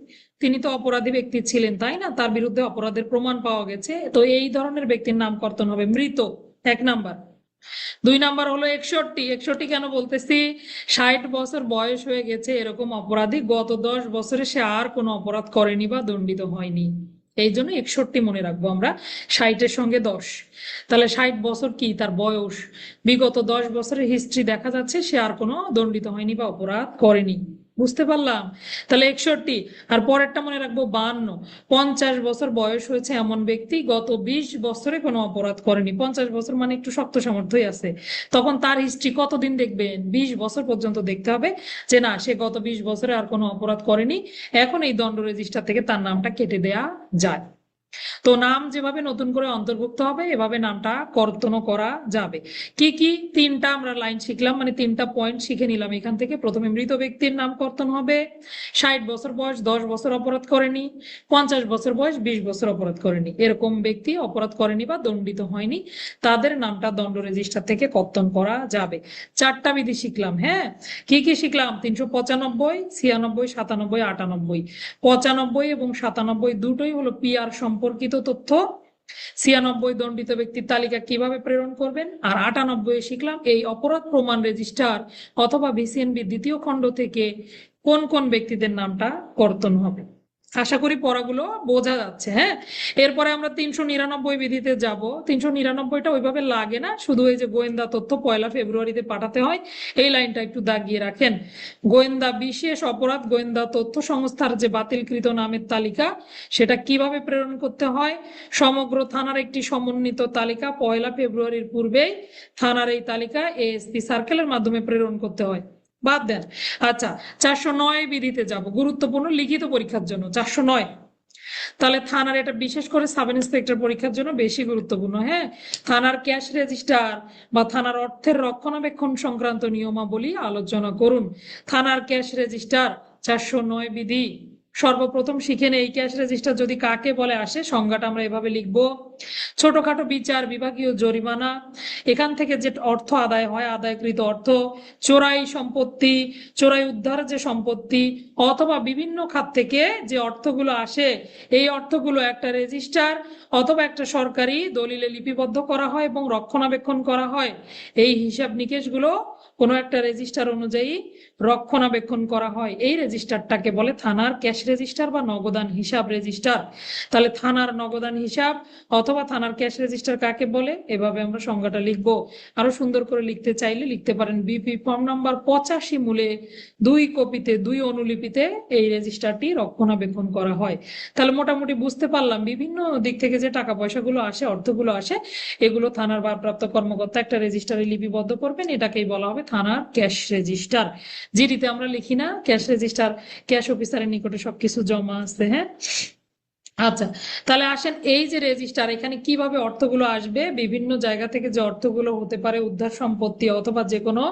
তিনি তো অপরাধী ব্যক্তি ছিলেন, তাই না, তার বিরুদ্ধে অপরাধের প্রমাণ পাওয়া গেছে, তো এই ধরনের ব্যক্তির নাম কর্তন হবে মৃত, 1 নাম্বার। 2 নাম্বার হলো 61। 61 কেন বলতেছি, 60 বছর বয়স হয়ে গেছে এরকম অপরাধী গত 10 বছরে সে আর কোনো অপরাধ করেনি বা দণ্ডিত হয়নি, এই জন্য 61 মনে রাখবো আমরা, 60-এর সঙ্গে 10। তাহলে 60 বছর কি তার বয়স, বিগত 10 বছরের হিস্ট্রি দেখা যাচ্ছে সে আর কোনো দণ্ডিত হয়নি বা অপরাধ করেনি। বুঝতে পারলাম? তাহলে 61। আর পরেরটা মনে রাখবো 52। 50 বছর বয়স হয়েছে এমন ব্যক্তি গত 20 বছরে কোনো অপরাধ করেনি। 50 বছর মানে একটু শক্ত সামর্থ্যই আছে। তখন তার হিস্ট্রি কতদিন দেখবেন? 20 বছর পর্যন্ত দেখতে হবে যে না, সে গত 20 বছরে আর কোনো অপরাধ করেনি। এখন এই দণ্ড রেজিস্টার থেকে তার নামটা কেটে দেয়া যায়। তো নাম যেভাবে নতুন করে অন্তর্ভুক্ত হবে এভাবে নামটা কর্তনও করা যাবে। কি কি? 3টা আমরা লাইন শিখলাম, মানে 3টা পয়েন্ট শিখে নিলাম এখান থেকে। প্রথমে মৃত ব্যক্তির নাম কর্তন হবে। 60 বছর বয়স 10 বছর অপরাধ করেনি, 50 বছর বয়স 20 বছর অপরাধ করেনি, এরকম ব্যক্তি অপরাধ করেনি বা দণ্ডিত হয়নি, তাদের নামটা দণ্ড রেজিস্টার থেকে কর্তন করা যাবে। 4টা বিধি শিখলাম। হ্যাঁ, কি কি শিখলাম? 395, 96, 97, 98। 95 এবং 97 দুটোই হলো পিআর সম্পর্কিত তথ্য। 96 দণ্ডিত ব্যক্তির তালিকা কিভাবে প্রেরণ করবেন, আর 98 শিখলাম এই অপরাধ প্রমাণ রেজিস্টার অথবা ভিসিএনবি দ্বিতীয় খণ্ড থেকে কোন কোন ব্যক্তিদের নামটা কর্তন হবে। আশা করি পড়াগুলো বোঝা যাচ্ছে। হ্যাঁ, এরপরে আমরা 399 বিধিতে যাব। 399টা ওইভাবে লাগে না, শুধু এই যে গোয়েন্দা তথ্য 1 ফেব্রুয়ারিতে পাঠাতে হয়, এই লাইনটা একটু দাগিয়ে রাখেন। গোয়েন্দা বিশেষ অপরাধ গোয়েন্দা তথ্য সংস্থার যে বাতিলকৃত নামের তালিকা, সেটা কিভাবে প্রেরণ করতে হয়? সমগ্র থানার একটি সমন্বিত তালিকা 1 ফেব্রুয়ারির পূর্বেই থানার এই তালিকা এএসপি সার্কেলের মাধ্যমে প্রেরণ করতে হয়। বাদ দেন। আচ্ছা, 409 বিধিতে যাব, গুরুত্বপূর্ণ লিখিত পরীক্ষার জন্য। 409, তাহলে থানার এটা বিশেষ করে সাব ইন্সপেক্টর পরীক্ষার জন্য বেশি গুরুত্বপূর্ণ। হ্যাঁ, থানার ক্যাশ রেজিস্টার বা থানার অর্থের রক্ষণাবেক্ষণ সংক্রান্ত নিয়মাবলী আলোচনা করুন। থানার ক্যাশ রেজিস্টার 409 বিধি সর্বপ্রথম শিখে নেই। ক্যাশ রেজিস্টার যদি কাকে বলে আসে, সংজ্ঞাটা আমরা এভাবে লিখবো: ছোটখাটো বিচার বিভাগীয় জরিমানা, এখান থেকে যে অর্থ আদায় হয়, আদায়কৃত অর্থ, চোরাই সম্পত্তি, চোরাই উদ্ধার যে সম্পত্তি, অথবা বিভিন্ন খাত থেকে যে অর্থগুলো আসে, এই অর্থগুলো একটা রেজিস্টার অথবা একটা সরকারি দলিলে লিপিবদ্ধ করা হয় এবং রক্ষণাবেক্ষণ করা হয়। এই হিসাব নিকেশগুলো কোনো একটা রেজিস্টার অনুযায়ী রক্ষণাবেক্ষণ করা হয়। এই রেজিস্টারটাকে বলে থানার ক্যাশ রেজিস্টার বা নগদান হিসাব রেজিস্টার। তাহলে থানার নগদান হিসাব অথবা থানার ক্যাশ রেজিস্টার কাকে বলে, এভাবে আমরা সংজ্ঞাটা লিখবো। আরো সুন্দর করে লিখতে চাইলে লিখতে পারেন: বিপি ফর্ম নাম্বার 85 মূলে 2 কপিতে 2 অনুলিপিতে এই রেজিস্টারটি রক্ষণাবেক্ষণ করা হয়। তাহলে মোটামুটি বুঝতে পারলাম বিভিন্ন দিক থেকে যে টাকা পয়সাগুলো আসে, অর্থগুলো আসে, এগুলো থানার ভারপ্রাপ্ত কর্মকর্তা একটা রেজিস্টারে লিপিবদ্ধ করবেন, এটাকেই বলা হবে থানার ক্যাশ রেজিস্টার। জিডিতে আমরা লিখি না ক্যাশ রেজিস্টার, ক্যাশ অফিসারের নিকটে সবকিছু জমা আছে। হ্যাঁ, আচ্ছা, তাহলে আসেন এই যে রেজিস্টার, এখানে কিভাবে অর্থগুলো আসবে। বিভিন্ন জায়গা থেকে যে অর্থগুলো হতে পারে, উদ্ধার সম্পত্তি অথবা যে কোনো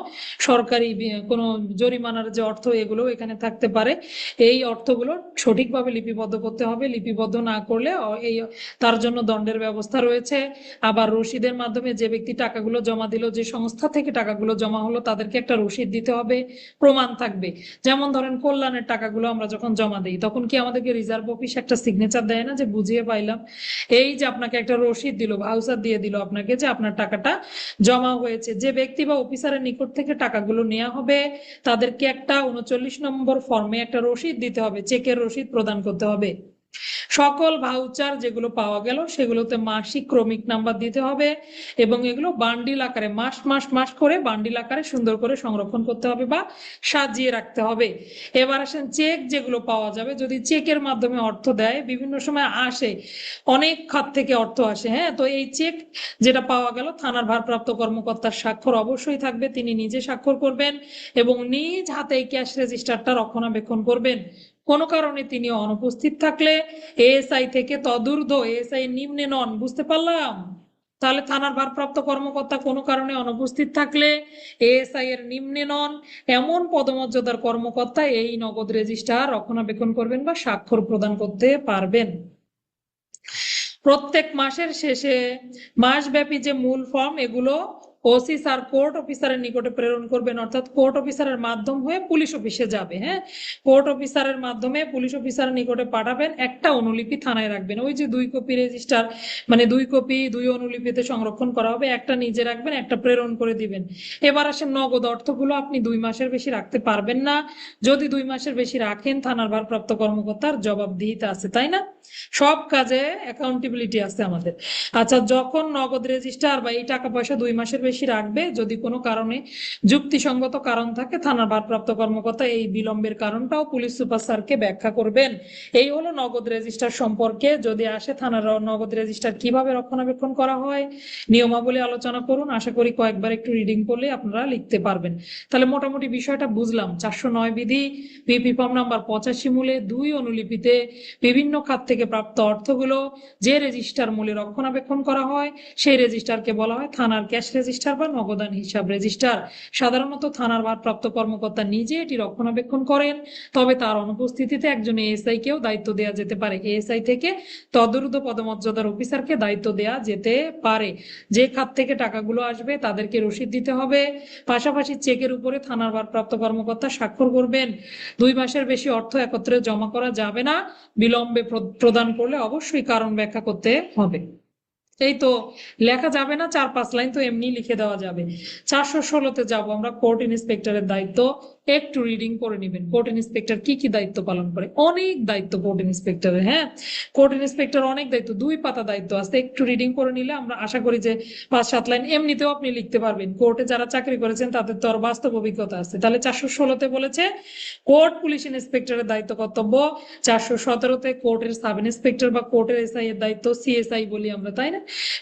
সরকারি কোনো জরিমানার যে অর্থ, এগুলো এখানে থাকতে পারে। এই অর্থগুলো সঠিকভাবে লিপিবদ্ধ করতে হবে। লিপিবদ্ধ না করলে এই তার জন্য দণ্ডের ব্যবস্থা রয়েছে। আবার রসিদের মাধ্যমে যে ব্যক্তি টাকাগুলো জমা দিল, যে সংস্থা থেকে টাকাগুলো জমা হলো, তাদেরকে একটা রসিদ দিতে হবে, প্রমাণ থাকবে। যেমন ধরেন কল্যাণের টাকাগুলো আমরা যখন জমা দিই, তখন কি আমাদেরকে রিজার্ভ অফিস একটা সিগনেচার দেয় না যে বুঝিয়ে পাইলাম? এই যে আপনাকে একটা রসিদ দিল, ভাউচার দিয়ে দিল আপনাকে যে আপনার টাকাটা জমা হয়েছে। যে ব্যক্তি বা অফিসারের নিকট থেকে টাকাগুলো নেওয়া হবে, তাদেরকে একটা 39 নম্বর ফর্মে একটা রসিদ দিতে হবে, চেকের রসিদ প্রদান করতে হবে। সকল ভাউচার যেগুলো পাওয়া গেল সেগুলোতে মাসিক ক্রমিক নাম্বার দিতে হবে এবং এগুলো বান্ডিল আকারে মাস মাস মাস করে বান্ডিল আকারে সুন্দর করে সংরক্ষণ করতে হবে বা সাজিয়ে রাখতে হবে। এবার আসেন চেক যেগুলো পাওয়া যাবে, যদি চেকের মাধ্যমে অর্থ দেয়, বিভিন্ন সময় আসে অনেক খাত থেকে অর্থ আসে। হ্যাঁ, তো এই চেক যেটা পাওয়া গেল, থানার ভারপ্রাপ্ত কর্মকর্তার স্বাক্ষর অবশ্যই থাকবে, তিনি নিজে স্বাক্ষর করবেন এবং নিজ হাতে ক্যাশ রেজিস্টারটা রক্ষণাবেক্ষণ করবেন। কোনো কারণে তিনি অনুপস্থিত থাকলে এএসআই থেকে তদূর্ধ্ব, এএসআই নিম্নে নন। বুঝতে পারলাম? তাহলে থানার ভারপ্রাপ্ত কর্মকর্তা কোনো কারণে অনুপস্থিত থাকলে এএসআই এর নিম্নে নন এমন পদমর্যাদার কর্মকর্তা এই নগদ রেজিস্টার রক্ষণাবেক্ষণ করবেন বা স্বাক্ষর প্রদান করতে পারবেন। প্রত্যেক মাসের শেষে মাসব্যাপী যে মূল ফর্ম, এগুলো ওসি স্যার কোর্ট অফিসারের নিকটে প্রেরণ করবেন, অর্থাৎ কোর্ট অফিসারের মাধ্যম হয়ে পুলিশ অফিসে যাবে। হ্যাঁ, কোর্ট অফিসারের মাধ্যমে পুলিশ অফিসারের নিকটে পাঠাবেন, একটা অনুলিপি থানায় রাখবেন। ওই যে 2 কপি রেজিস্টার, মানে 2 কপি 2 অনুলিপিতে সংরক্ষণ করা হবে, একটা নিজে রাখবেন, একটা প্রেরণ করে দিবেন। এবার আসেন নগদ অর্থগুলো আপনি 2 মাসের বেশি রাখতে পারবেন না। যদি 2 মাসের বেশি রাখেন, থানার ভারপ্রাপ্ত কর্মকর্তার জবাবদিহিতা আছে, তাই না? সব কাজে অ্যাকাউন্টেবিলিটি আছে আমাদের। আচ্ছা, যখন নগদ রেজিস্টার বা এই টাকা পয়সা 2 মাসের বেশি বেশি রাখবে, যদি কোনো কারণে যুক্তিসঙ্গত কারণ থাকে থানার ভারপ্রাপ্ত কর্মকর্তা এই বিলম্বের কারণটাও পুলিশ সুপার স্যারকে ব্যাখ্যা করবেন। এই হলো নগদ রেজিস্টার সম্পর্কে। যদি আসে থানার নগদ রেজিস্টার কিভাবে রক্ষণাবেক্ষণ করা হয়, নিয়মাবলী আলোচনা করুন। আশা করি কয়েকবার একটু রিডিং করলে আপনারা লিখতে পারবেন। তাহলে মোটামুটি বিষয়টা বুঝলাম। 409 বিধি, পিপি ফর্ম নাম্বার 85 মূলে 2 অনুলিপিতে বিভিন্ন খাত থেকে প্রাপ্ত অর্থগুলো যে রেজিস্টার মূলে রক্ষণাবেক্ষণ করা হয় সেই রেজিস্টারকে বলা হয় থানার ক্যাশ রেজিস্টার বা নগদান হিসাব রেজিস্টার। সাধারণত থানার ভারপ্রাপ্ত কর্মকর্তা নিজে এটি রক্ষণাবেক্ষণ করেন, তবে তার অনুপস্থিতিতে একজন এএসআই কেও দায়িত্ব দেওয়া যেতে পারে। এএসআই থেকে তদূর্ধ্ব পদমর্যাদার অফিসারকে দায়িত্ব দেওয়া যেতে পারে। যে খাত থেকে টাকাগুলো আসবে তাদেরকে রসিদ দিতে হবে। পাশাপাশি চেকের উপরে থানার ভারপ্রাপ্ত কর্মকর্তা স্বাক্ষর করবেন। 2 মাসের বেশি অর্থ একত্রে জমা করা যাবে না। বিলম্বে প্রদান করলে অবশ্যই কারণ ব্যাখ্যা করতে হবে। এই তো লেখা যাবে না, 4-5 লাইন তো এমনি লিখে দেওয়া যাবে। 416-তে যাবো আমরা, কোর্ট ইন্সপেক্টরের দায়িত্ব। একটু রিডিং করে নিবেন কোর্ট ইন্সপেক্টর কি কি দায়িত্ব পালন করে। অনেক দায়িত্ব কোর্ট ইন্সপেক্টরের। হ্যাঁ, কোর্ট ইন্সপেক্টর অনেক দায়িত্ব, 2 পাতা দায়িত্ব আছে। একটু রিডিং করে নিলে আমরা আশা করি যে 5-7 লাইন এমনিতেও আপনি লিখতে পারবেন। কোর্টে যারা চাকরি করেছেন তাদের তো আর বাস্তব অভিজ্ঞতা আছে। তাহলে 416-তে বলেছে কোর্ট পুলিশ ইন্সপেক্টরের দায়িত্ব কর্তব্য। 417-তে কোর্টের সাব ইন্সপেক্টর বা কোর্টের এসআই এর দায়িত্ব, সিএসআই বলি আমরা, তাই না?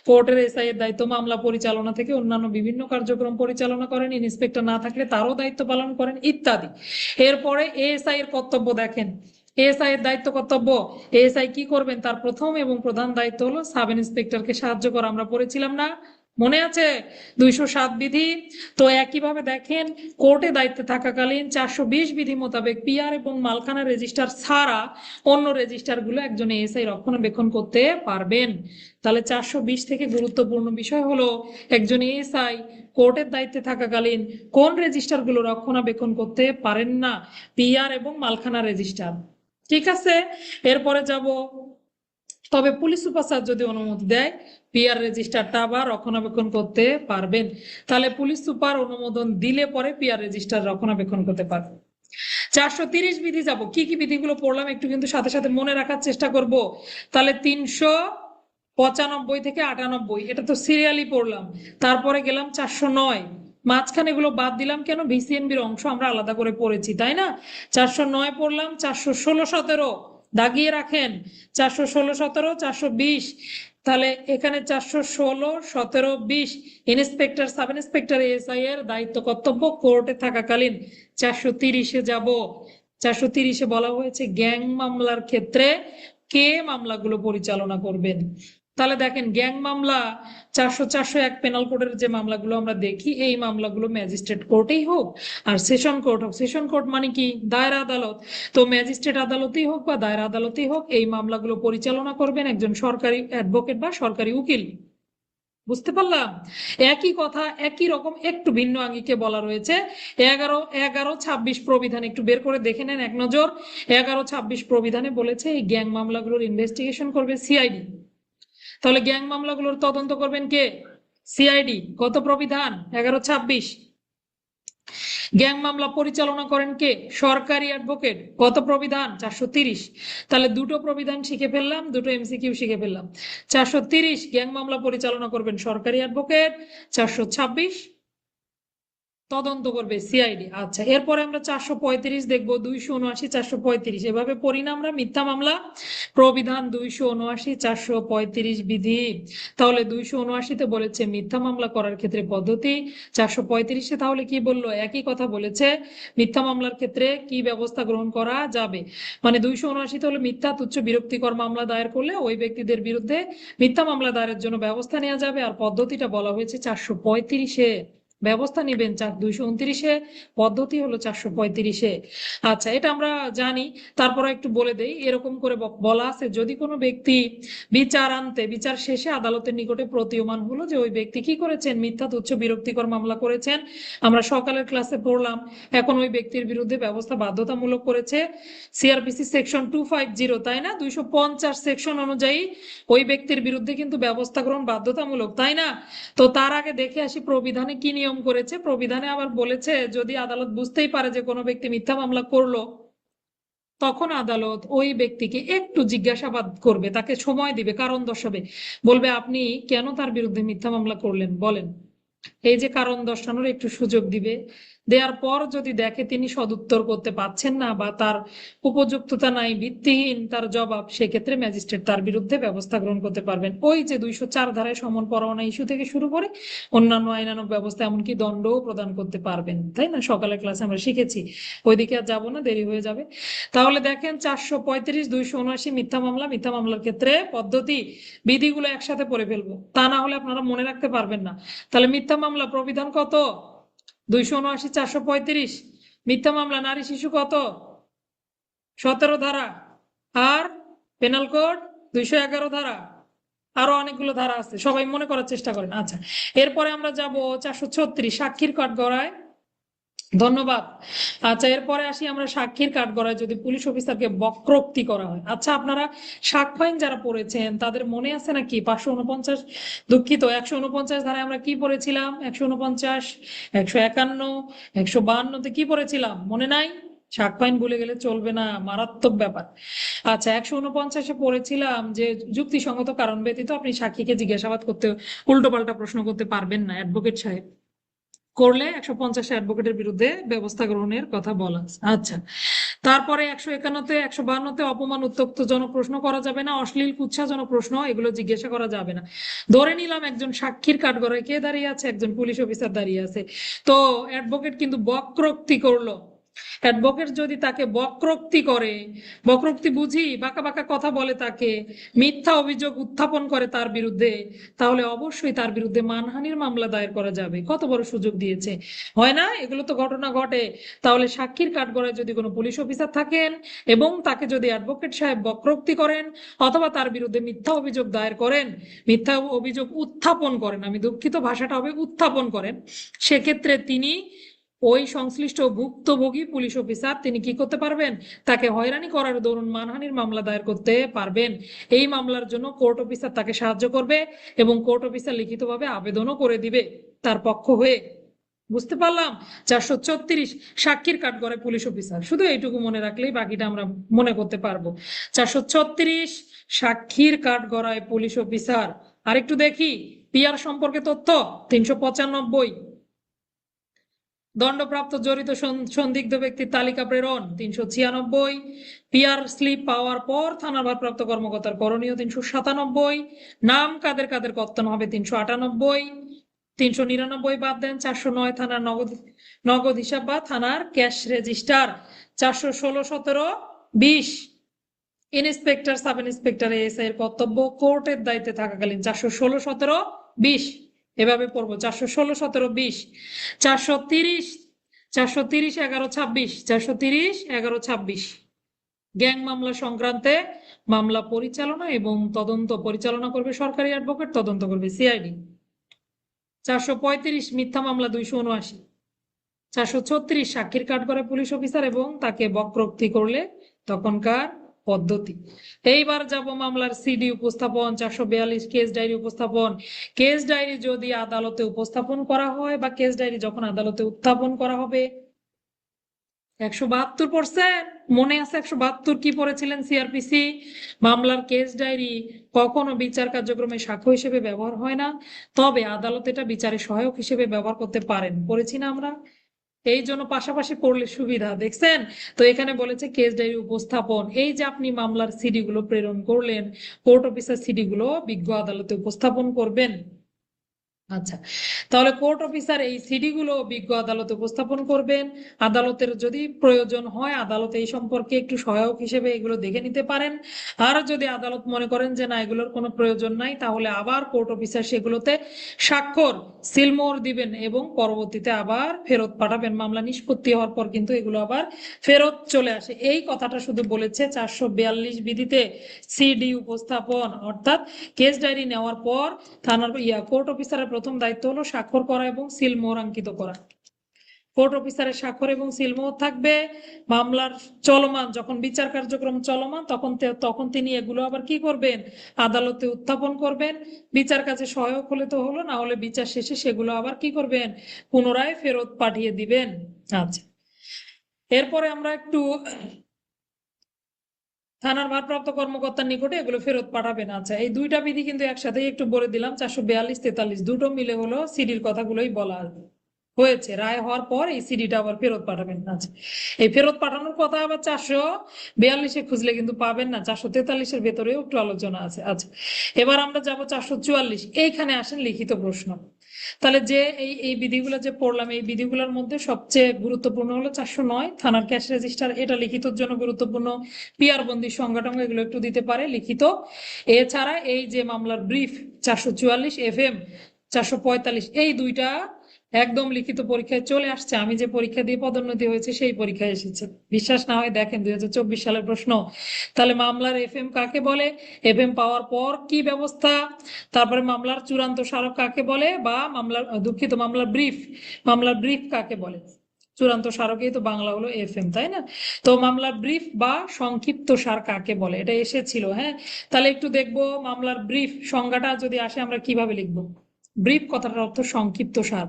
কোর্টের এসআই এর দায়িত্ব মামলা পরিচালনা থেকে অন্যান্য বিভিন্ন কার্যক্রম পরিচালনা করেন। ইন্সপেক্টর না থাকলে তারও দায়িত্ব পালন করেন ইত্যাদি। এরপরে এএসআই এর কর্তব্য দেখেন। এএসআই এর দায়িত্ব কর্তব্য, এএসআই কি করবেন? তার প্রথম এবং প্রধান দায়িত্ব হলো সাব ইন্সপেক্টরকে সাহায্য করা। আমরা পড়েছিলাম না, মনে আছে? 207 বিধি। তো একইভাবে দেখেন, কোর্টে দায়িত্বে থাকাকালীন 420 বিধি মোতাবেক পিআর এবং মালখানা রেজিস্টার ছাড়া অন্য রেজিস্টার গুলো একজন এএসআই রক্ষণাবেক্ষণ করতে পারবেন। তাহলে 420 থেকে গুরুত্বপূর্ণ বিষয় হলো একজন এএসআই কোর্টের দায়িত্বে থাকাকালীন কোন রেজিস্টার গুলো রক্ষণাবেক্ষণ করতে পারেন না? পিআর এবং মালখানা রেজিস্টার। ঠিক আছে, এরপরে যাব, তবে পুলিশ সুপার স্যার যদি অনুমতি দেয় পিআর রেজিস্টারটা আবার রক্ষণাবেক্ষণ করতে পারবেন। তাহলে পুলিশ সুপার অনুমোদন দিলে পরে পিআর রেজিস্টার রক্ষণাবেক্ষণ করতে পারবেন। 430 বিধি যাব, কি কি বিধিগুলো পড়লাম একটু কিন্তু সাথে সাথে মনে রাখার চেষ্টা করব। তাহলে 395 থেকে 98, এটা তো সিরিয়ালি পড়লাম। তারপরে গেলাম 409, মাঝখানে এগুলো বাদ দিলাম কেন? ভিসিএনবির অংশ আমরা আলাদা করে পড়েছি, তাই না? 409 পড়লাম। 416-17 দাগিয়ে রাখেন। 416-17, 420। তাহলে এখানে 416-17-20 ইন্সপেক্টর সাব ইন্সপেক্টর এএসআই এর দায়িত্ব কর্তব্য কোর্টে থাকাকালীন। 430-এ যাব। 430-এ বলা হয়েছে গ্যাং মামলার ক্ষেত্রে কে মামলাগুলো পরিচালনা করবেন। তাহলে দেখেন, গ্যাং মামলা 400-401 পেনাল কোডের যে মামলাগুলো আমরা দেখি, এই মামলাগুলো ম্যাজিস্ট্রেট কোর্টেই হোক আর সেশন কোর্ট হোক। সেশন কোর্ট মানে কি? দায়রা আদালত। তো ম্যাজিস্ট্রেট আদালতেই হোক বা দায়রা আদালতেই হোক, এই মামলাগুলো পরিচালনা করবেন একজন সরকারি অ্যাডভোকেট বা সরকারি উকিল। বুঝতে পারলাম? একই কথা একই রকম একটু ভিন্ন আঙ্গিকে বলা রয়েছে। 11-26 প্রবিধান একটু বের করে দেখে নেন এক নজর। 11-26 প্রবিধানে বলেছে এই গ্যাং মামলাগুলোর ইনভেস্টিগেশন করবে সিআইডি। তাহলে গ্যাং মামলাগুলোর তদন্ত করবেন কে? সিআইডি। কত প্রবিধান? 11-26। গ্যাং মামলা পরিচালনা করেন কে? সরকারি অ্যাডভোকেট। কত প্রবিধান? 430। তাহলে দুটো প্রবিধান শিখে ফেললাম, দুটো এমসিকিউ শিখে ফেললাম। 430 গ্যাং মামলা পরিচালনা করবেন সরকারি অ্যাডভোকেট। 426 তদন্ত করবে সিআইডি। আচ্ছা, এরপরে আমরা 435 দেখবো। 279, 435 এভাবে পড়ি না আমরা? মিথ্যা মামলা প্রবিধান 279, 435 বিধি। তাহলে 279-তে বলেছে মিথ্যা মামলা করার ক্ষেত্রে পদ্ধতি। 435-এ তাহলে কি বললো? একই কথা বলেছে, মিথ্যা মামলার ক্ষেত্রে কি ব্যবস্থা গ্রহণ করা যাবে। মানে 279-তে হলো মিথ্যা তুচ্ছ বিরক্তিকর মামলা দায়ের করলে ওই ব্যক্তিদের বিরুদ্ধে মিথ্যা মামলা দায়েরের জন্য ব্যবস্থা নেওয়া যাবে। আর পদ্ধতিটা বলা হয়েছে 435-এ ব্যবস্থা নিবেন। 229-এ পদ্ধতি হলো 435-এ। আচ্ছা, এটা আমরা জানি, তারপর একটু বলে দেই। এরকম করে বলা আছে, যদি কোনো ব্যক্তি বিচার শেষে আদালতের নিকটে প্রতীয়মান হলো যে ওই ব্যক্তি কি করেছেন? মিথ্যা তুচ্ছ বিরক্তিকর মামলা করেছেন। আমরা সকালের ক্লাসে পড়লাম, এখন ওই ব্যক্তির বিরুদ্ধে ব্যবস্থা বাধ্যতামূলক করেছে সিআরপিসি সেকশন 250, তাই না? 250 সেকশন অনুযায়ী ওই ব্যক্তির বিরুদ্ধে কিন্তু ব্যবস্থা গ্রহণ বাধ্যতামূলক, তাই না? তো তার আগে দেখে আসি প্রবিধানে কি নিয়ম করেছে। প্রবিধানে আবার বলেছে, যদি আদালত বুঝতেই পারে যে কোনো ব্যক্তি মিথ্যা মামলা করলো, তখন আদালত ওই ব্যক্তিকে একটু জিজ্ঞাসাবাদ করবে, তাকে সময় দিবে, কারণ দর্শাবে, বলবে আপনি কেন তার বিরুদ্ধে মিথ্যা মামলা করলেন বলেন। এই যে কারণ দর্শানোর একটু সুযোগ দিবে, দেওয়ার পর যদি দেখে তিনি সদুত্তর করতে পারছেন না বা তার উপযুক্ততা নাই, ভিত্তিহীন তার জবাব, সেক্ষেত্রে ম্যাজিস্ট্রেট তার বিরুদ্ধে ব্যবস্থা গ্রহণ করতে পারবেন। ওই যে 204 ধারায় সমন পরোয়ানা ইস্যু থেকে শুরু করে অন্যান্য আইনানুগ ব্যবস্থা, এমনকি দণ্ডও প্রদান করতে পারবেন, তাই না? সকালের ক্লাসে আমরা শিখেছি, ওইদিকে আর যাবো না, দেরি হয়ে যাবে। তাহলে দেখেন 435, 279 মিথ্যা মামলা। মিথ্যা মামলার ক্ষেত্রে পদ্ধতি, বিধিগুলো একসাথে পড়ে ফেলবো, তা না হলে আপনারা মনে রাখতে পারবেন না। তাহলে মিথ্যা মামলা প্রবিধান কত? 279, 435। মিথ্যা মামলা নারী শিশু কত? 17 ধারা। আর পেনাল কোড 211 ধারা। আরো অনেকগুলো ধারা আছে, সবাই মনে করার চেষ্টা করেন। আচ্ছা, এরপরে আমরা যাব 436, সাক্ষীর কাঠগড়ায়। ধন্যবাদ। আচ্ছা, এরপরে আসি আমরা সাক্ষীর কাঠগড়ায় যদি পুলিশ অফিসারকে বক্রোক্তি করা হয়। আচ্ছা, আপনারা সাক্ষ্য আইন যারা পড়েছেন তাদের মনে আছে নাকি 549, দুঃখিত, 149 ধারায় আমরা কি পড়েছিলাম? 149, 151, 152-তে কি পড়েছিলাম মনে নাই? সাক্ষ্য আইন ভুলে গেলে চলবে না, মারাত্মক ব্যাপার। আচ্ছা, 149-এ পড়েছিলাম যে যুক্তিসঙ্গত কারণ ব্যতীত আপনি সাক্ষীকে জিজ্ঞাসাবাদ করতে, উল্টো পাল্টা প্রশ্ন করতে পারবেন না, অ্যাডভোকেট সাহেব। করলে 150 অ্যাডভোকেটের বিরুদ্ধে ব্যবস্থা গ্রহণের কথা বলা আছে। আচ্ছা, তারপরে 151-তে, 152-তে অপমান উত্ত্যক্তজনক প্রশ্ন করা যাবে না, অশ্লীল কুৎসাজনক প্রশ্ন এগুলো জিজ্ঞাসা করা যাবে না। ধরে নিলাম একজন সাক্ষীর কাঠগড়ায় কে দাঁড়িয়ে আছে? একজন পুলিশ অফিসার দাঁড়িয়ে আছে। তো অ্যাডভোকেট কিন্তু বক্রোক্তি করলো। অ্যাডভোকেট যদি তাকে বক্রোক্তি করে, বক্রোক্তি বুঝি, বাঁকা বাঁকা কথা বলে, তাকে মিথ্যা অভিযোগ উত্থাপন করে তার বিরুদ্ধে, তাহলে অবশ্যই তার বিরুদ্ধে মানহানির মামলা দায়ের করা যাবে। কত বড় সুযোগ দিয়েছে, হয় না? এগুলো তো ঘটনা ঘটে। তাহলে সাক্ষীর কাঠগড়ায় যদি কোনো পুলিশ অফিসার থাকেন এবং তাকে যদি অ্যাডভোকেট সাহেব বক্রোক্তি করেন অথবা তার বিরুদ্ধে মিথ্যা অভিযোগ দায়ের করেন, মিথ্যা অভিযোগ উত্থাপন করেন, আমি দুঃখিত ভাষাটা হবে উত্থাপন করেন, সেক্ষেত্রে তিনি ওই সংশ্লিষ্ট ভুক্তভোগী পুলিশ অফিসার তিনি কি করতে পারবেন? তাকে হয়রানি করার দরুন মানহানির মামলা দায়ের করতে পারবেন। এই মামলার জন্য কোর্ট অফিসার তাকে সাহায্য করবে এবং কোর্ট অফিসার লিখিতভাবে আবেদনও করে দিবে তার পক্ষ হয়ে। বুঝতে পারলাম? 436, সাক্ষীর কাঠগড়ায় পুলিশ অফিসার, শুধু এইটুকু মনে রাখলেই বাকিটা আমরা মনে করতে পারবো। 436, সাক্ষীর কাঠগড়ায় পুলিশ অফিসার। আরেকটু দেখি পিআর সম্পর্কে তথ্য। 395, দণ্ডপ্রাপ্ত জড়িত সন্দিগ্ধ ব্যক্তির তালিকা প্রেরণ। 396, পিআর স্লিপ পাওয়ার পর থানার ভারপ্রাপ্ত কর্মকর্তার করণীয়। 397, নাম কাদের কাদের কর্তন হবে। 398, 399 বাদ দেন। 409, থানার নগদ হিসাব বা থানার cash register. 416, 17, 20, inspector, sub inspector, ASI এর কর্তব্য কোর্টের দায়িত্বে থাকাকালীন। 416, 17, 20 এভাবে পড়বো। 416, 17, 20। 430, 430, 11, 26, 430, 11, 26, গ্যাং মামলা সংক্রান্তে মামলা পরিচালনা এবং তদন্ত পরিচালনা করবে সরকারি অ্যাডভোকেট, তদন্ত করবে সিআইডি। 435, মিথ্যা মামলা 279। 436, সাক্ষীর কাঠগড়ায় পুলিশ অফিসার এবং তাকে বক্রোক্তি করলে তখনকার পদ্ধতি। এইবার যাব মামলার সিডি উপস্থাপন। 442, কেস ডায়েরি উপস্থাপন। কেস ডায়েরি যদি আদালতে উপস্থাপন করা হয় বা কেস ডায়েরি যখন আদালতে উত্থাপন করা হবে, 172 মনে আছে? 172 কি পড়েছিলেন সিআরপিসি? মামলার কেস ডায়েরি কখনো বিচার কার্যক্রমে সাক্ষ্য হিসেবে ব্যবহার হয় না, তবে আদালত এটা বিচারে সহায়ক হিসেবে ব্যবহার করতে পারেন। পড়েছি না আমরা? এই জন্য পাশাপাশি পড়লে সুবিধা, দেখছেন তো? এখানে বলেছে কেস ডায়েরি উপস্থাপন, এই যে আপনি মামলার সিডি গুলো প্রেরণ করলেন, কোর্ট অফিসার সিডি গুলো বিজ্ঞ আদালতে উপস্থাপন করবেন। আচ্ছা, তাহলে কোর্ট অফিসার এই সিডি গুলো বিজ্ঞ আদালতে উপস্থাপন করবেন। আদালতের যদি প্রয়োজন হয় আদালত এই সম্পর্কে একটু সহায়ক হিসেবে এগুলো দেখে নিতে পারেন। আর যদি আদালত মনে করেন যে না এগুলোর কোনো প্রয়োজন নাই, তাহলে আবার কোর্ট অফিসার সেগুলোতে স্বাক্ষর, সিলমোহর দিবেন এবং পরবর্তীতে আবার ফেরত পাঠাবেন। মামলা নিষ্পত্তি হওয়ার পর কিন্তু এগুলো আবার ফেরত চলে আসে। এই কথাটা শুধু বলেছে 442 বিধিতে সিডি উপস্থাপন, অর্থাৎ কেস ডায়েরি নেওয়ার পর থানার কোর্ট অফিসারের প্রথম দায়িত্ব হলো স্বাক্ষর করা এবং সিলমোহর অঙ্কিত করা। কোর্ট অফিসারের স্বাক্ষর এবং সিলমোহর থাকবে। মামলার চলমান, যখন বিচার কার্যক্রম চলমান তখন তিনি এগুলো আবার কি করবেন? আদালতে উত্থাপন করবেন। বিচার কাজে সহায়ক হলে তো হলো, না হলে বিচার শেষে সেগুলো আবার কি করবেন? পুনরায় ফেরত পাঠিয়ে দিবেন। আচ্ছা, এরপরে আমরা একটু থানার ভারপ্রাপ্ত কর্মকর্তার নিকটে এগুলো ফেরত পাঠাবেন। আচ্ছা, এই দুইটা বিধি কিন্তু একসাথে একটু বলে দিলাম, 442 43 দুটো মিলে হলো সিডির কথাগুলোই বলা হয়েছে। রায় হওয়ার পর এই সিডিটা আবার ফেরত পাঠাবেন। আচ্ছা, এই ফেরত পাঠানোর কথা আবার 442-এ খুঁজলে কিন্তু পাবেন না, 443-এর ভেতরেও একটু আলোচনা আছে। আচ্ছা, এবার আমরা যাব 444। এইখানে আসেন লিখিত প্রশ্ন। তাহলে যে এই এই বিধিগুলো যে পড়লাম, এই বিধিগুলোর মধ্যে সবচেয়ে গুরুত্বপূর্ণ হলো 409 থানার ক্যাশ রেজিস্টার, এটা লিখিতর জন্য গুরুত্বপূর্ণ। পিআর বন্দি সংগঠন এগুলো একটু দিতে পারে লিখিত। এছাড়া এই যে মামলার ব্রিফ 444 FM 445, এই দুইটা একদম লিখিত পরীক্ষায় চলে আসছে। আমি যে পরীক্ষা দিয়ে পদোন্নতি হয়েছে সেই পরীক্ষায় এসেছে, বিশ্বাস না হয় দেখেন 2024 সালের প্রশ্ন। তাহলে মামলার FM কাকে বলে, FM পাওয়ার পর কি ব্যবস্থা, তারপরে মামলার চূড়ান্ত স্মারক কাকে বলে, বা মামলার দুঃখিত মামলার ব্রিফ কাকে বলে। চূড়ান্ত স্মারকেই তো বাংলা হলো FM, তাই না? তো মামলার ব্রিফ বা সংক্ষিপ্ত সার কাকে বলে, এটা এসেছিল। হ্যাঁ, তাহলে একটু দেখবো মামলার ব্রিফ সংজ্ঞাটা যদি আসে আমরা কিভাবে লিখবো। ব্রিফ কথাটার অর্থ সংক্ষিপ্ত সার।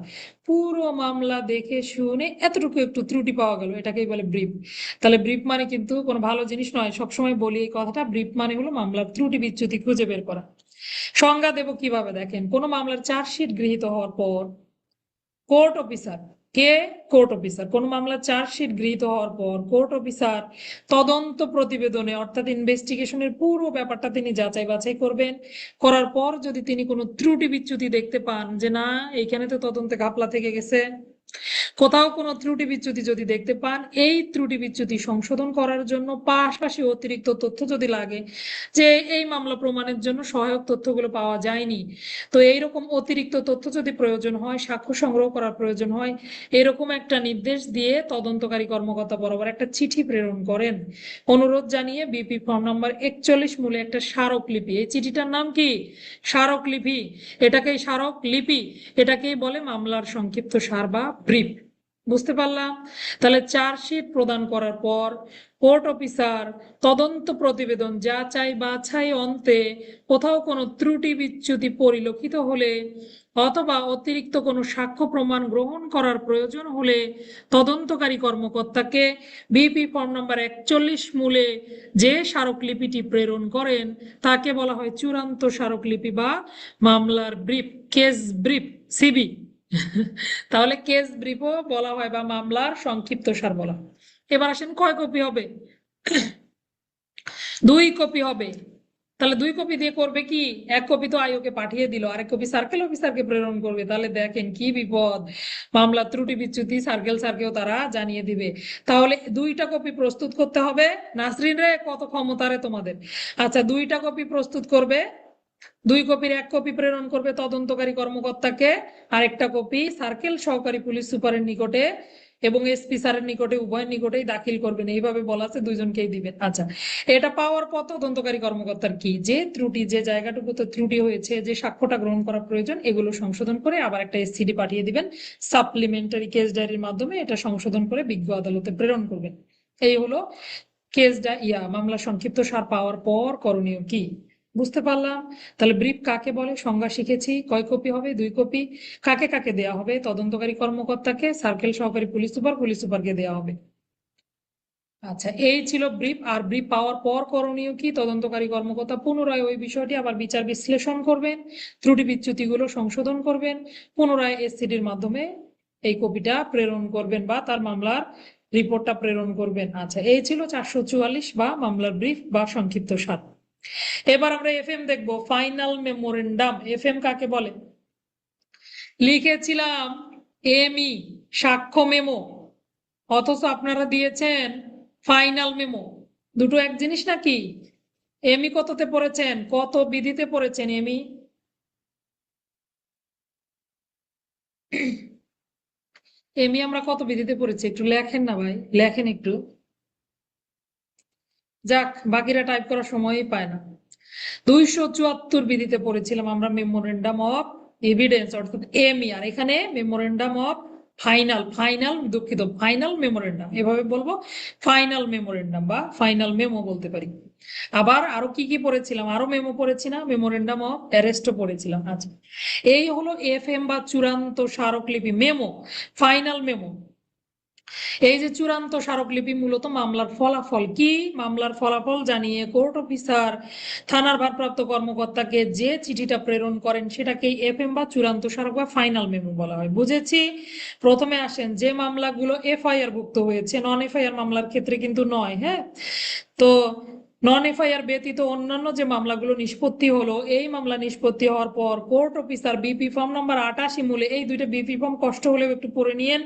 পুরো মামলা দেখে শুনে এতটুকু একটু ত্রুটি পাওয়া গেল, এটাকেই বলে ব্রিফ। তাহলে ব্রিফ মানে কিন্তু কোনো ভালো জিনিস নয়, সবসময় বলি এই কথাটা। ব্রিফ মানে হলো মামলার ত্রুটি বিচ্যুতি খুঁজে বের করা। সংজ্ঞা দেব কিভাবে, দেখেন, কোনো মামলার চার্জশিট গৃহীত হওয়ার পর কোর্ট অফিসার, কে? Court officer. কোন মামলার চার্জশিট গৃহীত হওয়ার পর কোর্ট অফিসার তদন্ত প্রতিবেদনে অর্থাৎ ইনভেস্টিগেশনের পুরো ব্যাপারটা তিনি যাচাই বাছাই করবেন। করার পর যদি তিনি কোনো ত্রুটি বিচ্যুতি দেখতে পান যে না, এইখানে তো তদন্তে ঘাপলা থেকে গেছে, কোথাও কোনো ত্রুটি বিচ্যুতি যদি দেখতে পান, এই ত্রুটি বিচ্যুতি সংশোধন করার জন্য পাশাপাশি অতিরিক্ত তথ্য যদি লাগে, যে এই মামলা প্রমাণের জন্য সহায়ক তথ্যগুলো পাওয়া যায়নি, তো এইরকম অতিরিক্ত তথ্য যদি প্রয়োজন হয়, সাক্ষ্য সংগ্রহ করার প্রয়োজন হয়, এরকম একটা নির্দেশ দিয়ে তদন্তকারী কর্মকর্তা বরাবর একটা চিঠি প্রেরণ করেন, অনুরোধ জানিয়ে বিপি ফর্ম নাম্বার 41 মূলে একটা স্মারকলিপি। এই চিঠিটার নাম কি? স্মারকলিপি। এটাকেই স্মারকলিপি, এটাকেই বলে মামলার সংক্ষিপ্ত সার বা ব্রিফ। বুঝতে পারলাম? তাহলে চার্জশিট প্রদান করার পর কোর্ট অফিসার তদন্ত প্রতিবেদন যাচাই বাছাই অন্তে কোথাও কোনো ত্রুটি বিচ্যুতি পরিলক্ষিত হলে অথবা অতিরিক্ত কোনো সাক্ষ্য প্রমাণ গ্রহণ করার প্রয়োজন হলে তদন্তকারী কর্মকর্তাকে বিপি ফর্ম নাম্বার 41 মূলে যে স্মারকলিপিটি প্রেরণ করেন তাকে বলা হয় চূড়ান্ত স্মারকলিপি বা মামলার ব্রিফ, কেস ব্রিফ, সিবি। তাহলে কেস ব্রিফও বলা হয় বা মামলার সংক্ষিপ্ত সার বলা হয়। এবার আসেন কয় কপি হবে? 2 কপি হবে। তাহলে 2 কপি দিয়ে করবে কি, 1 কপি তো আইওকে পাঠিয়ে দিল, আরেক কপি সার্কেল অফিসারকে প্রেরণ করবে। তাহলে দেখেন কি বিপদ, মামলা ত্রুটি বিচ্যুতি সার্কেল স্যারকেও তারা জানিয়ে দিবে। তাহলে 2টা কপি প্রস্তুত করতে হবে। নাসরিন রে, কত ক্ষমতা রে তোমাদের! আচ্ছা, 2টা কপি প্রস্তুত করবে, 2 কপির 1 কপি প্রেরণ করবে তদন্তকারী কর্মকর্তাকে, আর একটা কপি সার্কেল সহকারী পুলিশ সুপারের নিকটে এবং এসপি স্যারের নিকটে, উভয়ের নিকটেই দাখিল করবেন। এইভাবে বলা আছে, দুইজনকেই দিবেন। আচ্ছা, এটা পাওয়ার পর তদন্তকারী কর্মকর্তার কি, যে ত্রুটি, যে জায়গাটুকুতে ত্রুটি হয়েছে, যে সাক্ষ্যটা গ্রহণ করা প্রয়োজন, এগুলো সংশোধন করে আবার একটা এসসিডি পাঠিয়ে দিবেন সাপ্লিমেন্টারি কেস ডায়েরির মাধ্যমে। এটা সংশোধন করে বিজ্ঞ আদালতে প্রেরণ করবেন। এই হলো মামলা সংক্ষিপ্ত সার পাওয়ার পর করণীয় কি। বুঝতে পারলাম? তাহলে ব্রিফ কাকে বলে সংজ্ঞা শিখেছি। কয় কপি হবে? 2 কপি। কাকে কাকে দেয়া হবে? তদন্তকারী কর্মকর্তাকে, সার্কেল সহকারী পুলিশ সুপারকে দেয়া হবে। আচ্ছা, এই ছিল ব্রিফ। আর ব্রিফ পাওয়ার পর করণীয় কি? তদন্তকারী কর্মকর্তা পুনরায় ওই বিষয়টি আবার বিচার বিশ্লেষণ করবেন, ত্রুটি বিচ্যুতিগুলো সংশোধন করবেন, পুনরায় এসসিডির মাধ্যমে এই কপিটা প্রেরণ করবেন বা তার মামলার রিপোর্টটা প্রেরণ করবেন। আচ্ছা, এই ছিল 444 বা মামলার ব্রিফ বা সংক্ষিপ্ত সার। এবার আমরা FM দেখবো, ফাইনাল মেমোরেন্ডাম। FM কাকে বলে? লিখেছিলাম এমই, সাক্ষ্য মেমো, অথচ আপনারা দিয়েছেন ফাইনাল মেমো। দুটো এক জিনিস নাকি? এমই কততে পড়েছেন, কত বিধিতে পড়েছেন এমই? এমই আমরা কত বিধিতে পড়েছি একটু লেখেন না ভাই, লেখেন একটু। যাক, বাকিরা টাইপ করার সময়ই পায় না। 274 বিধিতে পড়েছিলাম আমরা মেমোরেন্ডাম অফ এভিডেন্স অর্থাৎ এমই, আর এখানে মেমোরেন্ডাম অফ দুঃখিত, ফাইনাল মেমোরেন্ডাম, এভাবে বলবো, ফাইনাল মেমোরেন্ডাম বা ফাইনাল মেমো বলতে পারি। আবার আরো কি কি পড়েছিলাম, আরো মেমো পড়েছি না, মেমোরেন্ডাম অফ অ্যারেস্টও পড়েছিলাম। আচ্ছা, এই হলো FM বা চূড়ান্ত স্মারকলিপি, মেমো, ফাইনাল মেমো। এই যে চূড়ান্ত স্মারকলিপি মূলত মামলার ফলাফল কি, মামলার ফলাফল জানিয়ে কোর্ট অফিসার থানার ভারপ্রাপ্ত কর্মকর্তাকে যে চিঠিটা প্রেরণ করেন সেটাকেই এফএম বা চূড়ান্ত স্মারক বা ফাইনাল মেমো বলা হয়। বুঝেছি? প্রথমে আসেন যে মামলাগুলো এফআইআর ভুক্ত হয়েছে, নন এফআইআর মামলার ক্ষেত্রে কিন্তু নয়। হ্যাঁ, তো নন এফআইআর ব্যতীত অন্যান্য যে মামলাগুলো নিষ্পত্তি হলো, এই মামলা নিষ্পত্তি হওয়ার পর court officer BP form number 88 মূলে, এই দুইটা বিপি ফর্ম কষ্ট হলেও একটু পড়ে নিয়েন,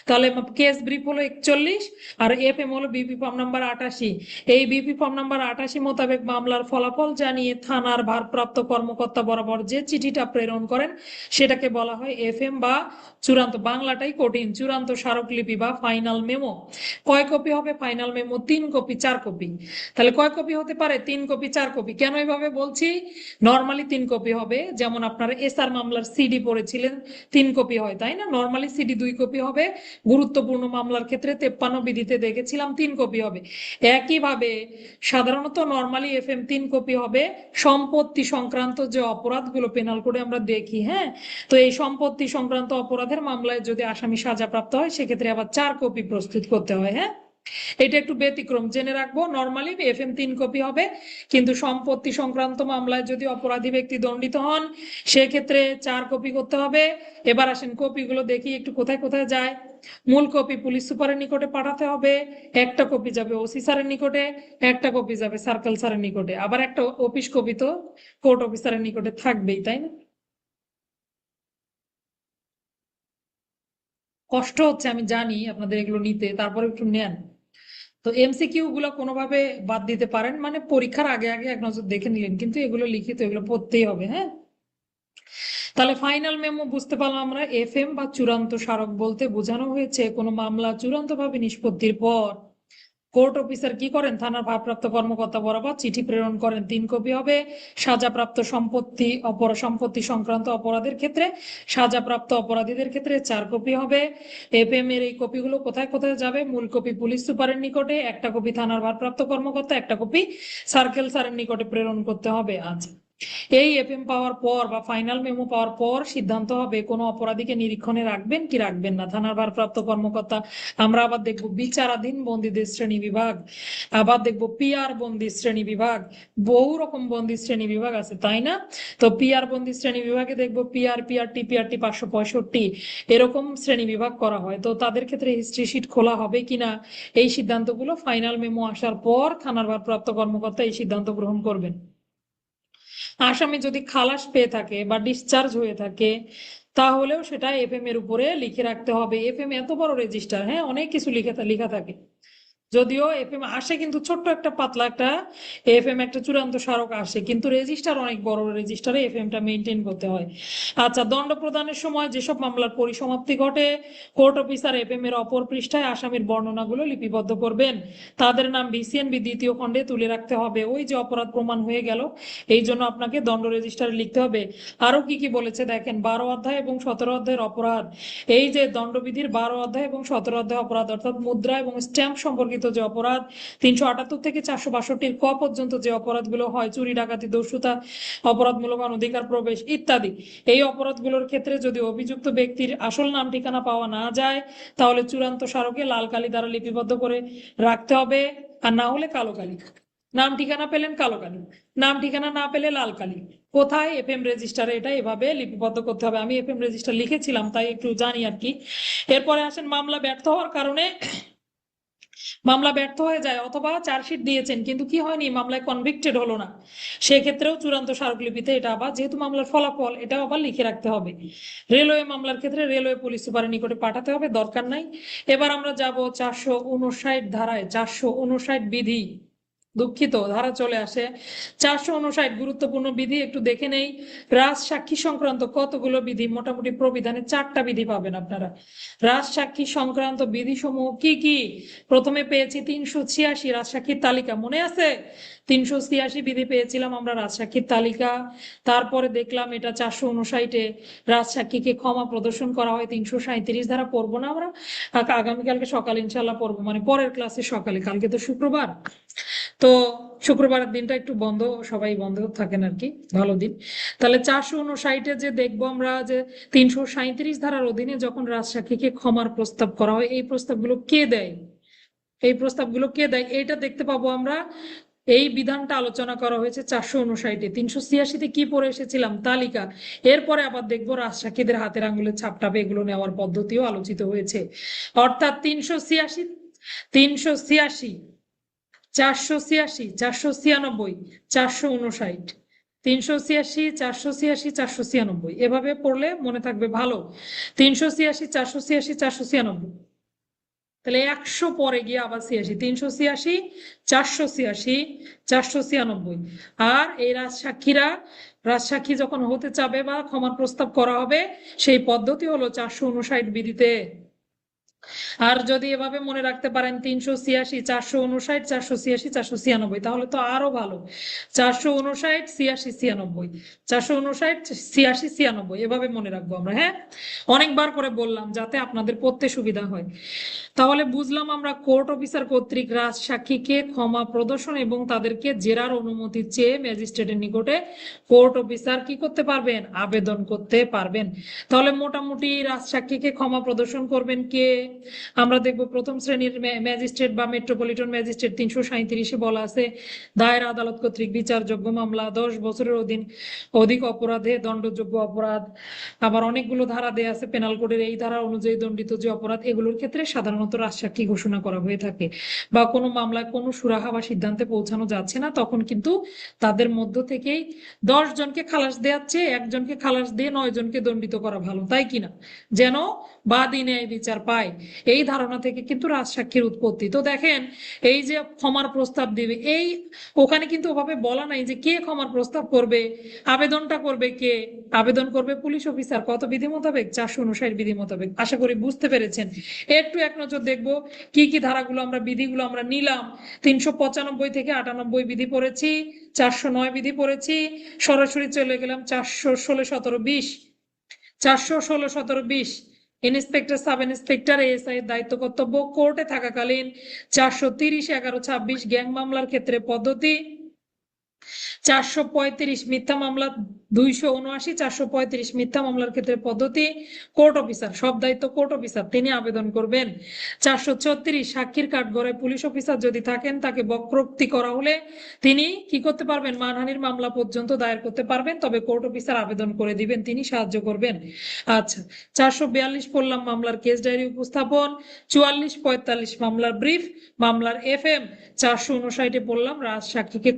তাহলে কেস ব্রিফ হলো 41 আর এফএম হলো বিপি ফর্ম নাম্বার 88। এই বিপি ফর্ম নাম্বার 88 মোতাবেক মামলার ফলাফল জানিয়ে থানার ভারপ্রাপ্ত কর্মকর্তা বরাবর যে চিঠিটা প্রেরণ করেন সেটাকে বলা হয় এফএম বা চূড়ান্ত, বাংলাটাই কঠিন, চূড়ান্ত স্মারকলিপি বা ফাইনাল মেমো। কয় কপি হবে ফাইনাল মেমো? 3 copy 4 copy. তাহলে কয় কপি হতে পারে? 3 কপি 4 কপি। কেন এভাবে বলছি? নর্মালি 3 কপি হবে, যেমন আপনারা এসআর মামলার সিডি পড়েছিলেন 3 কপি হয়, তাই না? নর্মালি সিডি 2 কপি হবে, গুরুত্বপূর্ণ মামলার ক্ষেত্রে 53 বিধিতে দেখেছিলাম 3 কপি হবে। একইভাবে সাধারণত নর্মালি এফএম 3 কপি হবে সম্পত্তি সংক্রান্ত যে অপরাধগুলো পেনাল কোডে আমরা দেখি। হ্যাঁ, তো এই সম্পত্তি সংক্রান্ত অপরাধের মামলায় যদি আসামি সাজাপ্রাপ্ত হয় সেক্ষেত্রে আবার 4 কপি প্রস্তুত করতে হয়। হ্যাঁ, এটা একটু ব্যতিক্রম, জেনে রাখবো। নর্মালি এফএম 3 কপি হবে, কিন্তু সম্পত্তি সংক্রান্ত মামলায় যদি অপরাধী ব্যক্তি দণ্ডিত হন সেক্ষেত্রে 4 কপি করতে হবে। এবার আসেন কপিগুলো দেখি একটু কোথায় কোথায় যায়। মূল কপি পুলিশ সুপারের নিকটে পাঠাতে হবে, একটা কপি যাবে ওসি স্যারের নিকটে, একটা কপি যাবে সার্কেল স্যারের নিকটে, আবার একটা অফিস কপি তো কোর্ট অফিসারের নিকটে থাকবেই, তাই না? কষ্ট হচ্ছে আমি জানি আপনাদের এগুলো নিতে, তারপরে একটু নেন। তো এমসিকিউ গুলো কোনোভাবে বাদ দিতে পারেন, মানে পরীক্ষার আগে আগে এক নজর দেখে নিলেন, কিন্তু এগুলো লিখিত, এগুলো পড়তেই হবে। হ্যাঁ, তাহলে ফাইনাল মেমো বুঝতে পারলাম আমরা এফএম বা চূড়ান্ত স্মারক বলতে বোঝানো হয়েছে কোনো মামলা চূড়ান্তভাবে নিষ্পত্তির পর কোর্ট অফিসার কি করেন, থানার ভারপ্রাপ্ত কর্মকর্তা বরাবর চিঠি প্রেরণ করেন। 3 কপি হবে সাজাপ্রাপ্ত সম্পত্তি সংক্রান্ত অপরাধের ক্ষেত্রে, সাজাপ্রাপ্ত অপরাধীদের ক্ষেত্রে 4 কপি হবে। এফএম এর এই কপিগুলো কোথায় কোথায় যাবে? মূল কপি পুলিশ সুপারের নিকটে, একটা কপি থানার ভারপ্রাপ্ত কর্মকর্তা, একটা কপি সার্কেল স্যারের নিকটে প্রেরণ করতে হবে। আচ্ছা, এই এফএম পাওয়ার পর বা ফাইনাল মেমো পাওয়ার পর সিদ্ধান্ত হবে কোনো অপরাধীকে নিরীক্ষণে রাখবেন কি রাখবেন না থানার ভারপ্রাপ্ত কর্মকর্তা। আমরা আবার দেখবো বিচারাধীন বন্দীদের শ্রেণী বিভাগ, আবার দেখবো পিআর বন্দী শ্রেণী বিভাগ, বহু রকম বন্দী শ্রেণী বিভাগ আছে, তাই না? তো পিআর বন্দী শ্রেণী বিভাগে দেখবো পিআর, পিআরটি 565 এরকম শ্রেণী বিভাগ করা হয়। তো তাদের ক্ষেত্রে হিস্ট্রি শিট খোলা হবে কিনা, এই সিদ্ধান্তগুলো ফাইনাল মেমো আসার পর থানার ভারপ্রাপ্ত কর্মকর্তা এই সিদ্ধান্ত গ্রহণ করবেন। আসামি যদি খালাস পেয়ে থাকে বা ডিসচার্জ হয়ে থাকে তাহলেও সেটা এফএম এর উপরে লিখে রাখতে হবে। এফএম এত বড় রেজিস্টার, হ্যাঁ, অনেক কিছু লেখা থাকে। যদিও এফএম আসে কিন্তু ছোট্ট একটা পাতলা একটা এফএম, একটা চূড়ান্ত স্মারক আসে, কিন্তু রেজিস্টার অনেক বড়, রেজিস্টারে এফএমটা মেনটেন করতে হয়। আচ্ছা, দণ্ড প্রদানের সময় যেসব মামলার পরিসমাপ্তি ঘটে কোর্ট অফিসার এফএম এর অপর পৃষ্ঠায় আসামির বর্ণনাগুলো লিপিবদ্ধ করবেন। তাদের নাম বিসিএনবি 2য় খণ্ডে তুলে রাখতে হবে। ওই যে অপরাধ প্রমাণ হয়ে গেল, এই জন্য আপনাকে দণ্ড রেজিস্টারে লিখতে হবে। আরো কি কি বলেছে দেখেন, 12 অধ্যায় এবং 17 অধ্যায়ের অপরাধ, এই যে দণ্ডবিধির 12 অধ্যায় এবং 17 অধ্যায় অপরাধ অর্থাৎ মুদ্রা এবং স্ট্যাম্প সম্পর্কিত যে অপরাধ, 378 থেকে 462 ক পর্যন্ত যে অপরাধগুলো হয়, চুরি ডাকাতি দস্যুতা অপরাধমূলক অনধিকার প্রবেশ ইত্যাদি, এই অপরাধগুলোর ক্ষেত্রে যদি অভিযুক্ত ব্যক্তির আসল নাম ঠিকানা পাওয়া না যায় তাহলে চূড়ান্ত স্মারকে লাল কালি দ্বারা লিপিবদ্ধ করে রাখতে হবে, আর না হলে কালো কালি। নাম ঠিকানা পেলেন কালো কালি, নাম ঠিকানা না পেলে লাল কালি। কোথায়? এফএম রেজিস্টারে এটা এভাবে লিপিবদ্ধ করতে হবে। আমি এফএম রেজিস্টার লিখেছিলাম তাই একটু জানি আর কি। এরপরে আসেন মামলা ব্যর্থ হওয়ার কারণে, মামলা ব্যর্থ হয়ে যায় অথবা চার্জশিট দিয়েছেন কিন্তু কি হয়নি, মামলায় কনভিক্টেড হলো না, সেক্ষেত্রেও চূড়ান্ত স্মারকলিপিতে এটা আবার যেহেতু মামলার ফলাফল এটাও আবার লিখে রাখতে হবে। রেলওয়ে মামলার ক্ষেত্রে রেলওয়ে পুলিশ সুপারের নিকটে পাঠাতে হবে, দরকার নাই। এবার আমরা যাব 459 ধারায়, 459 বিধি, দুঃখিত ধারা চলে আসে 459 গুরুত্বপূর্ণ বিধি একটু দেখে নেই। রাজসাক্ষী সংক্রান্ত কতগুলো বিধি? মোটামুটি প্রবিধানে 4টা বিধি পাবেন আপনারা। রাজসাক্ষী সংক্রান্ত বিধি সমূহ কি কি? প্রথমে পেয়েছি 386 রাজসাক্ষীর তালিকা, মনে আছে? 386 বিধি পেয়েছিলাম আমরা রাজসাক্ষীর তালিকা। তারপরে দেখলাম এটা 459-এ রাজসাক্ষীকে ক্ষমা প্রদর্শন করা হয়। 337 ধারা পড়বো না আমরা, আগামীকালকে সকালে ইনশাল্লাহ পড়বো, মানে পরের ক্লাসে সকালে, কালকে তো শুক্রবার। তো শুক্রবারের দিনটা একটু বন্ধ, সবাই বন্ধ থাকেন আর কি, ভালো দিন। তাহলে 459-এ যে দেখবো আমরা যে 337 ধারার অধীনে যখন রাজসাক্ষীকে ক্ষমার প্রস্তাব করা হয়, এই প্রস্তাবগুলো কে দেয়, এই প্রস্তাবগুলো কে দেয় এইটা দেখতে পাবো আমরা। এই বিধানটা আলোচনা করা হয়েছে 459-এ। 386-তে কি পড়ে এসেছিলাম, তালিকা। এরপরে আবার দেখবো রাজসাক্ষীদের হাতের আঙ্গুলের ছাপটাবে এগুলো নেওয়ার পদ্ধতিও আলোচিত হয়েছে। অর্থাৎ 386, 386, 486, 496, 459, 386, 486, 496 এভাবে পড়লে মনে থাকবে ভালো। 386, 486, 496, তাহলে 100 পরে গিয়ে আবার 86, 386, 486, 496। আর এই রাজসাক্ষী যখন হতে চাবে বা ক্ষমার প্রস্তাব করা হবে, সেই পদ্ধতি হলো 459 বিধিতে। আর যদি এভাবে মনে রাখতে পারেন 386, 459, 486, 496, তাহলে তো আরো ভালো। 459, 86, 96, 459, 86, 96 এভাবে মনে রাখবো আমরা। হ্যাঁ, অনেকবার করে বললাম যাতে আপনাদের পড়তে সুবিধা হয়। তাহলে বুঝলাম আমরা কোর্ট অফিসার কর্তৃক রাজসাক্ষীকে ক্ষমা প্রদর্শন এবং তাদেরকে জেরার অনুমতি চেয়ে ম্যাজিস্ট্রেটের নিকটে কোর্ট অফিসার কি করতে পারবেন, আবেদন করতে পারবেন। তাহলে মোটামুটি রাজসাক্ষীকে ক্ষমা প্রদর্শন করবেন কে, আমরা দেখবো প্রথম শ্রেণীর ম্যাজিস্ট্রেট বা মেট্রোপলিটন ম্যাজিস্ট্রেট। 337-এ বলা আছে দায়ের আদালত কর্তৃক বিচারযোগ্য মামলা, 10 বছরের অধিক অপরাধে দণ্ডযোগ্য অপরাধ। আবার অনেকগুলো ধারা দেয়া আছে পেনাল কোডের, এই ধারা অনুযায়ী দণ্ডিত যে অপরাধ, এগুলোর ক্ষেত্রে সাধারণত রাজসাক্ষী ঘোষণা করা হয়ে থাকে। বা কোনো মামলায় কোনো সুরাহা বা সিদ্ধান্তে পৌঁছানো যাচ্ছে না, তখন কিন্তু তাদের মধ্য থেকেই 10 জনকে খালাস দেওয়াচ্ছে, একজনকে খালাস দিয়ে 9 জনকে দণ্ডিত করা ভালো, তাই কিনা, যেন বাদী ন্যায় বিচার পায়। এই ধারণা থেকে কিন্তু রাজসাক্ষীর উৎপত্তি। তো দেখেন এই যে ক্ষমার প্রস্তাব দিবে, এই ওখানে কিন্তু ওভাবে বলা নাই যে কে ক্ষমার প্রস্তাব করবে, আবেদনটা করবে কে, আবেদন করবে পুলিশ অফিসার। কত বিধি মোতাবেক, 459 বিধি মোতাবেক। আশা করি বুঝতে পেরেছেন। একটু এক নজর দেখবো কি কি ধারাগুলো আমরা, বিধিগুলো আমরা নিলাম। 395 থেকে 98 বিধি পড়েছি, 409 বিধি পড়েছি, সরাসরি চলে গেলাম 416, 17, 20, 416, 17, 20 ইন্সপেক্টর, সাব ইন্সপেক্টর, এএসআই এর দায়িত্ব কর্তব্য কোর্টে থাকাকালীন। 430, 11, 26 গ্যাং মামলার ক্ষেত্রে পদ্ধতি। 435 মিথ্যা মামলা, 279, 435 মিথ্যা মামলার ক্ষেত্রে পদ্ধতি। কোর্ট অফিসার, সব দায়িত্ব কোর্ট অফিসার, তিনি আবেদন করবেন। 436 সাক্ষীর কাঠগড়ায় পুলিশ অফিসার যদি থাকেন, তাকে বক্রোক্তি করা হলে তিনি কি করতে পারবেন, মানহানির মামলা পর্যন্ত দায়ের করতে পারবেন, তবে কোর্ট অফিসার আবেদন করে দিবেন, তিনি সাহায্য করবেন। আচ্ছা, 442 পড়লাম মামলার কেস ডায়েরি উপস্থাপন। 44, 45 মামলার ব্রিফ, মামলার এফএম। 459 পড়লাম রাজসাক্ষীকে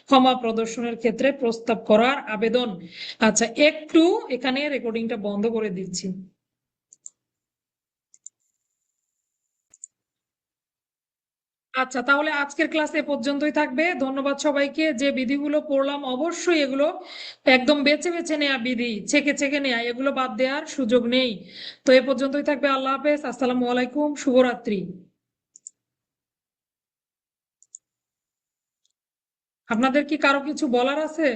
ক্ষমা প্রদর্শনের ক্ষেত্রে প্রস্তাব করার আবেদন। আচ্ছা, একটু এখানে রেকর্ডিংটা বন্ধ করে দিচ্ছি। আচ্ছা, তাহলে আজকের ক্লাস এ পর্যন্তই থাকবে। ধন্যবাদ সবাইকে। যে বিধিগুলো পড়লাম অবশ্যই এগুলো একদম বেছে বেছে নেওয়া বিধি, ছেকে ছেকে নেওয়া, এগুলো বাদ দেওয়ার সুযোগ নেই। তো এ পর্যন্তই থাকবে। আল্লাহ হাফেজ, আসসালামু আলাইকুম, শুভরাত্রি। আপনাদের কি কারো কিছু বলার আছে?